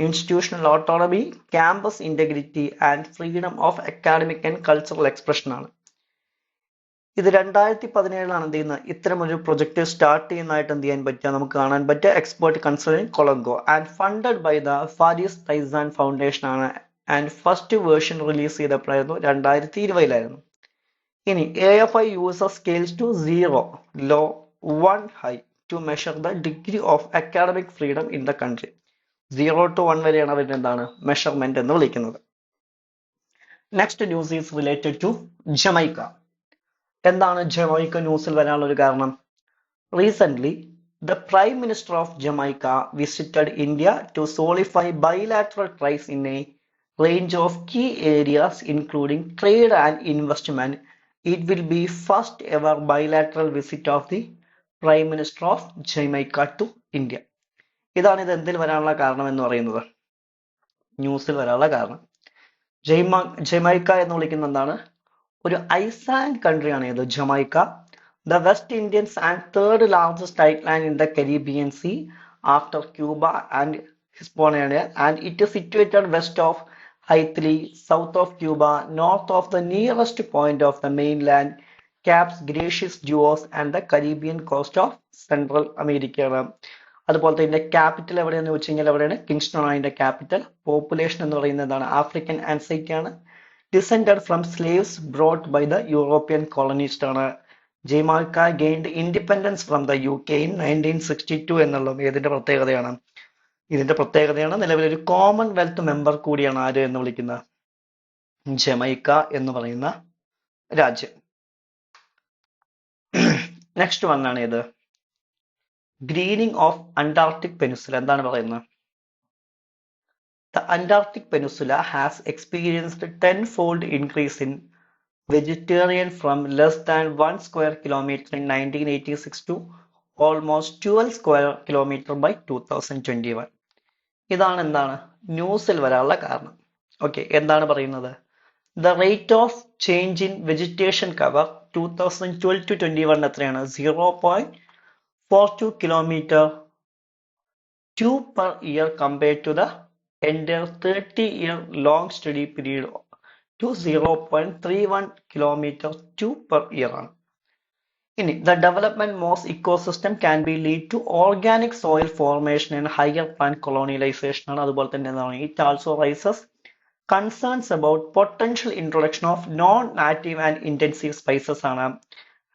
institutional autonomy, campus integrity and freedom of academic and cultural expression ആണ്. ഇത് 2017 എന്ത് ചെയ്യുന്നത്? ഇത്തരം ഒരു പ്രൊജക്ട് സ്റ്റാർട്ട് ചെയ്യുന്നതായിട്ട് എന്ത് ചെയ്യാൻ പറ്റുക? നമുക്ക് കാണാൻ പറ്റുക. Expert consultant Colombo and funded by the ഫാരിസ് തൈസാൻ ഫൗണ്ടേഷൻ ആണ്. ആൻഡ് ഫസ്റ്റ് വേർഷൻ റിലീസ് ചെയ്തപ്പോഴായിരുന്നു 2020. ഇനി AFI uses scales to 0, low, 1, high to measure the degree of academic freedom in the country. 0 to 1 വരെയാണ് അവരുടെ എന്താണ് മെഷർമെന്റ് എന്ന് വിളിക്കുന്നത്. Next news is related to Jamaica. എന്താണ് ജമൈക്ക ന്യൂസിൽ വരാനുള്ള ഒരു കാരണം? Recent the Prime Minister of Jamaica visited India to solidify bilateral ties in a range of key areas including trade and investment. It will be first ever bilateral visit of the Prime Minister of Jamaica to India. ഇതാണ് ഇത് എന്തിൽ വരാനുള്ള കാരണം എന്ന് പറയുന്നത്, ന്യൂസിൽ വരാനുള്ള കാരണം. ജമൈക്ക എന്ന് വിളിക്കുന്ന എന്താണ്? ഒരു ഐസ്ലാൻഡ് കൺട്രിയാണ് ഇത് Jamaica. The West Indies and third largest island in the Caribbean Sea after Cuba and Hispaniola, and it is situated west of Haiti, south of Cuba, north of the nearest point of the mainland, Caps Gracious Duos and the Caribbean coast of Central America. അതുപോലെ തന്നെ capital എവിടെയെന്ന് വെച്ച് കഴിഞ്ഞാൽ എവിടെയാണ് Kingston ആണ് അതിന്റെ capital. Population എന്ന് പറയുന്നത് എന്താണ് ആഫ്രിക്കൻ ആൻസൈറ്റ് ആണ്. Descended from slaves brought by the European colonists ആണ്. Jamaica gained independence from the UK in 1962 എന്നുള്ളത് ഏതിന്റെ പ്രത്യേകതയാണ്? ഇതിന്റെ പ്രത്യേകതയാണ് നിലവിലൊരു കോമൺവെൽത്ത് മെമ്പർ കൂടിയാണ് ആര് എന്ന് വിളിക്കുന്ന ജമൈക്ക എന്ന് പറയുന്ന രാജ്യം. നെക്സ്റ്റ് വൺ ആണ് ഇത് ഗ്രീനിങ് ഓഫ് അന്റാർട്ടിക് പെനിൻസുല. എന്താണ് പറയുന്നത്? The Antarctic Peninsula has experienced a tenfold increase in vegetation from less than 1 square kilometer in 1986 to almost 12 square kilometer by 2021. ഇതാണ് എന്താണ് ന്യൂസിൽ വരാനുള്ള കാരണം. ഓക്കെ, എന്താണ് പറയുന്നത്? The rate of change in vegetation cover 2012 to 21 എത്രയാണ്? 0.42 kilometer 2 per year compared to the entire 30-year long study period to 0.31 kilometer 2 per year ആണ്. ഇനി the development most ecosystem can be lead to organic soil formation and higher plant colonization ആണ്. അതുപോലെ തന്നെ എന്താണ് it also raises concerns about potential introduction of non-native and intensive spices ആണ്.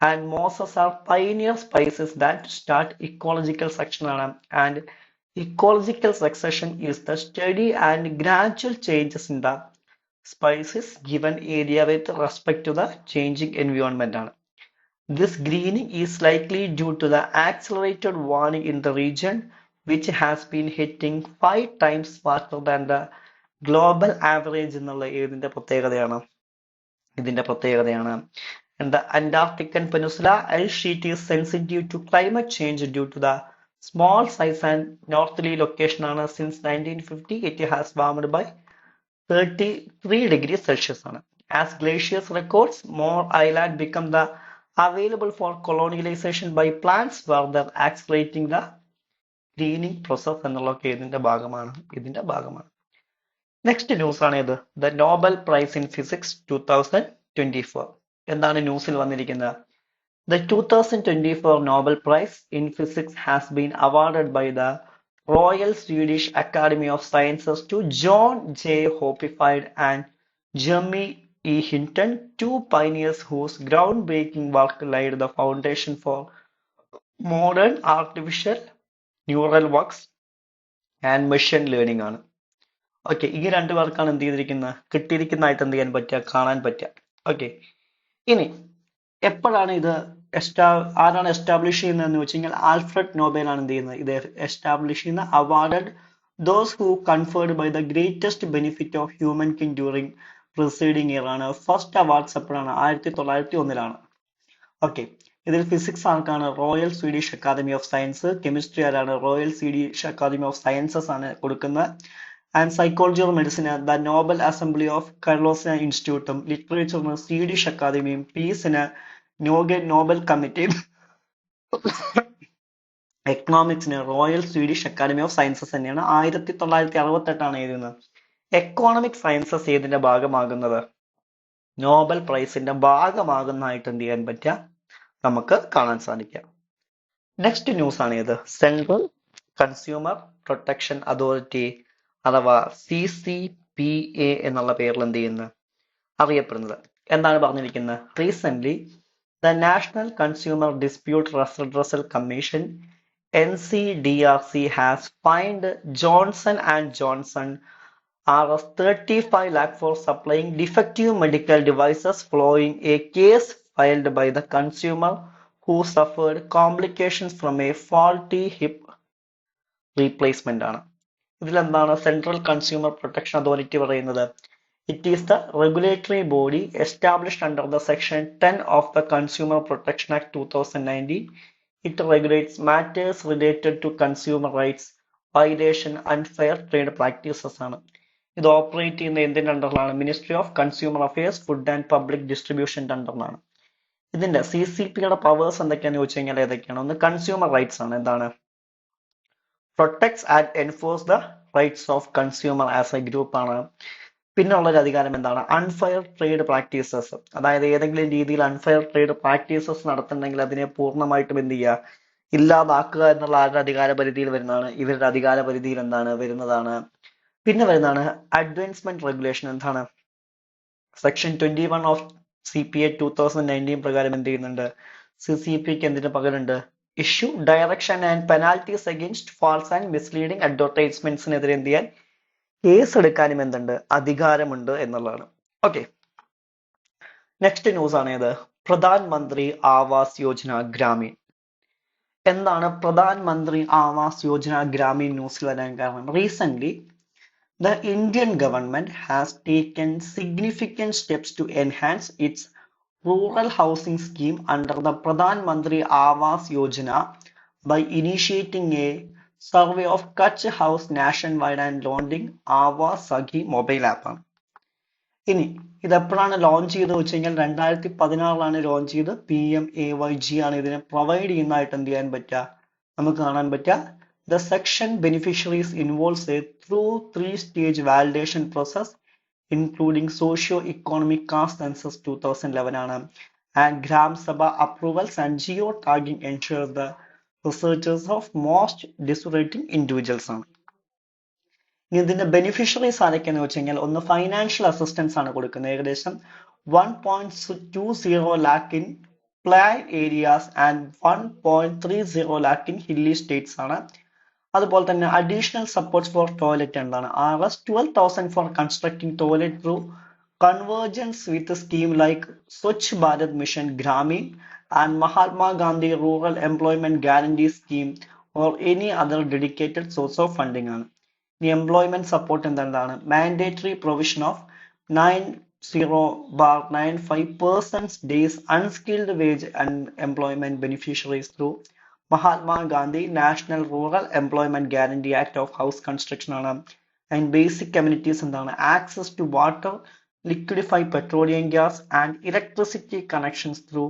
And mosses are pioneer spices that start ecological succession ആണ്. And ecological succession is the steady and gradual changes in the species given area with respect to the changing environment ആണ്. This greening is likely due to the accelerated warming in the region, which has been hitting 5 times faster than the global average എന്നുള്ള ഇതിന്റെ പ്രത്യേകതയാണ്. And the Antarctic Peninsula ice sheet is sensitive to climate change due to the small size and northerly location ആണ്. Since 1950 it has warmed by 33 degrees Celsius ആണ്. As glaciers records, more island become the available for colonization by plants, further accelerating the greening process എന്നുള്ളതൊക്കെ ഇതിന്റെ ഭാഗമാണ്. Next news ആണ് ഇത് the Nobel prize in physics 2024. എന്താണ് ന്യൂസിൽ വന്നിരിക്കുന്നത്? The 2024 Nobel Prize in Physics has been awarded by the Royal Swedish Academy of Sciences to John J. Hopfield and Jeremy E. Hinton, two pioneers whose groundbreaking work laid the foundation for modern artificial neural networks and machine learning ആണ്. Okay, ഈ രണ്ടു പേർക്കാണ് എന്ത് ചെയ്തിരിക്കുന്നത് കിട്ടിയിരിക്കുന്നതായിട്ട് എന്ത് ചെയ്യാൻ പറ്റുക കാണാൻ പറ്റുക. ഓക്കെ, ഇനി എപ്പോഴാണ് ഇത് ആരാണ് എസ്റ്റാബ്ലിഷ് ചെയ്യുന്നതെന്ന് വെച്ച് കഴിഞ്ഞാൽ ആൽഫ്രഡ് നോബൽ ആണ് എന്ത് ചെയ്യുന്നത് ഇത് എസ്റ്റാബ്ലിഷ് ചെയ്യുന്ന awarded those who conferred by the greatest benefit of humankind during preceding year ആണ്. ഫസ്റ്റ് അവാർഡ്സ് എപ്പോഴാണ്? 1901. ഓക്കെ, ഇതിൽ ഫിസിക്സ് ആർക്കാണ്? Royal Swedish Academy of Science. Chemistry ആരാണ്? Royal Swedish Academy of Sciences ആണ് കൊടുക്കുന്നത്. ആൻഡ് സൈക്കോളജി ഓർ മെഡിസിന് the Nobel Assembly of കർലോസിന ഇൻസ്റ്റിറ്റ്യൂട്ടും, ലിറ്ററേച്ചറിന് സ്വീഡിഷ് അക്കാദമിയും, പീസിന് നോബൽ കമ്മിറ്റിയും, എക്കണോമിക്സിന് Royal Swedish Academy of Sciences തന്നെയാണ്. 1968 എഴുതുന്നത്. എക്കോണമിക് സയൻസസ് ഏതിന്റെ ഭാഗമാകുന്നത്? നോബൽ പ്രൈസിന്റെ ഭാഗമാകുന്നതായിട്ട് എന്ത് ചെയ്യാൻ പറ്റുക നമുക്ക് കാണാൻ സാധിക്കാം. നെക്സ്റ്റ് ന്യൂസ് ആണ് ഇത് സെൻട്രൽ കൺസ്യൂമർ പ്രൊട്ടക്ഷൻ അതോറിറ്റി അഥവാ CCPA എന്നുള്ള പേരിൽ എന്ത് ചെയ്യുന്നത് അറിയപ്പെടുന്നത്. എന്താണ് പറഞ്ഞിരിക്കുന്നത്? Recent the national consumer dispute redressal commission NCDRC has fined Johnson and Johnson Rs 35 lakh for supplying defective medical devices following a case filed by the consumer who suffered complications from a faulty hip replacement ആണ്. ഇതിലെന്താണ് central consumer protection authority പറയുന്നത്? It is the regulatory body established under the Section 10 of the Consumer Protection Act 2019. It regulates matters related to consumer rights, violation, unfair trade practices ആണ്. ഇത് operate ചെയ്യുന്ന എന്തിന്റെ അണ്ടറിലാണ്? Ministry of consumer affairs, food and public ഡിസ്ട്രിബ്യൂഷന്റെ അണ്ടറിലാണ്. ഇതിന്റെ CCPയുടെ powers എന്തൊക്കെയാണെന്ന് ചോദിച്ചു കഴിഞ്ഞാൽ ഏതൊക്കെയാണ്? ഒന്ന് കൺസ്യൂമർ റൈറ്റ്സ് ആണ്. എന്താണ്? Protects and enforce the rights of consumer as A group ആണ്. പിന്നെ ഉള്ളൊരു അധികാരം എന്താണ്? Unfair trade practices. അതായത് ഏതെങ്കിലും രീതിയിൽ അൺഫെയർ ട്രേഡ് പ്രാക്ടീസസ് നടത്തുന്നുണ്ടെങ്കിൽ അതിനെ പൂർണ്ണമായിട്ടും എന്ത് ചെയ്യുക? ഇല്ലാതാക്കുക എന്നുള്ള ആരുടെ അധികാര പരിധിയിൽ വരുന്നതാണ്? ഇവരുടെ അധികാര പരിധിയിൽ വരുന്നതാണ്. പിന്നെ വരുന്നതാണ് അഡ്വാൻസ്മെന്റ് റെഗുലേഷൻ. എന്താണ്? സെക്ഷൻ 21 ഓഫ് CPA 2019 പ്രകാരം എന്ത് ചെയ്യുന്നുണ്ട്? CCPക്ക് എന്തിനു പകരമുണ്ട്? Issue direction and penalties against false and misleading അഡ്വർടൈസ്മെന്റ്സിനെതിരെ എന്ത് ചെയ്യാൻ? കേസ് എടുക്കാനും എന്തുണ്ട്? അധികാരമുണ്ട് എന്നുള്ളതാണ്. ഓക്കെ, നെക്സ്റ്റ് ന്യൂസ് ആണ് ഏത്? പ്രധാൻ മന്ത്രി ആവാസ് യോജന ഗ്രാമീൺ. എന്താണ് പ്രധാൻ മന്ത്രി ആവാസ് യോജന ഗ്രാമീൺ ന്യൂസിൽ വരാൻ കാരണം? Recent the Indian government has taken significant steps to enhance its rural housing scheme under the Pradhan Mantri Awas Yojana by initiating a survey of Kutch House nationwide and launching Awas Sakhi mobile app. ഇനി ഇതെപ്പോഴാണ് launch ചെയ്തത് വെച്ച് കഴിഞ്ഞാൽ 2016 launch ചെയ്ത്. PMAYG ആണ് ഇതിനെ provide ചെയ്യുന്നതായിട്ട് എന്ത് ചെയ്യാൻ പറ്റുക? നമുക്ക് കാണാൻ പറ്റുക. The section beneficiaries involves a through 3-stage validation process including socio-economic caste census 2011 ആണ്, and Gram Sabha approvals and geo-tagging ensure the researchers of most deserving individuals ആണ്. ഇതിന്റെ ബെനിഫിഷ്യറീസ് ആരൊക്കെയാന്ന് വെച്ച് കഴിഞ്ഞാൽ ഒന്ന് ഫൈനാൻഷ്യൽ അസിസ്റ്റൻസ് ആണ് കൊടുക്കുന്നത്. ഏകദേശം 1.20 lakh in plain areas and 1.30 lakh in hilly states ആണ്. അതുപോലെ തന്നെ അഡീഷണൽ സപ്പോർട്ട്സ് ഫോർ ടോയ്ലറ്റ് എന്താണ്? Rs 12,000 for constructing toilet through convergence with a scheme like Swachh Bharat Mission Gramin and Mahatma Gandhi Rural Employment Guarantee Scheme or any other dedicated source of funding ആണ്. ഈ employment support എന്താണ്? Mandatory provision of 90/95% days unskilled wage and employment beneficiaries through Mahatma Gandhi National Rural Employment Guarantee Act of House Construction ആണ്. And basic amenities എന്താണ്? Access to water, liquefied petroleum gas and electricity connections through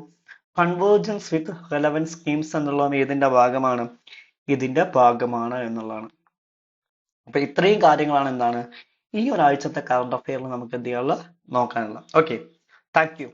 convergence with relevant schemes എന്നുള്ളതും ഇതിന്റെ ഭാഗമാണ് എന്നുള്ളതാണ്. അപ്പൊ ഇത്രയും കാര്യങ്ങളാണ് എന്താണ് ഈ ഒരാഴ്ചത്തെ കറണ്ട് അഫെയറിൽ നമുക്ക് എന്ത് ചെയ്യാനുള്ള നോക്കാനുള്ള. Okay, thank you.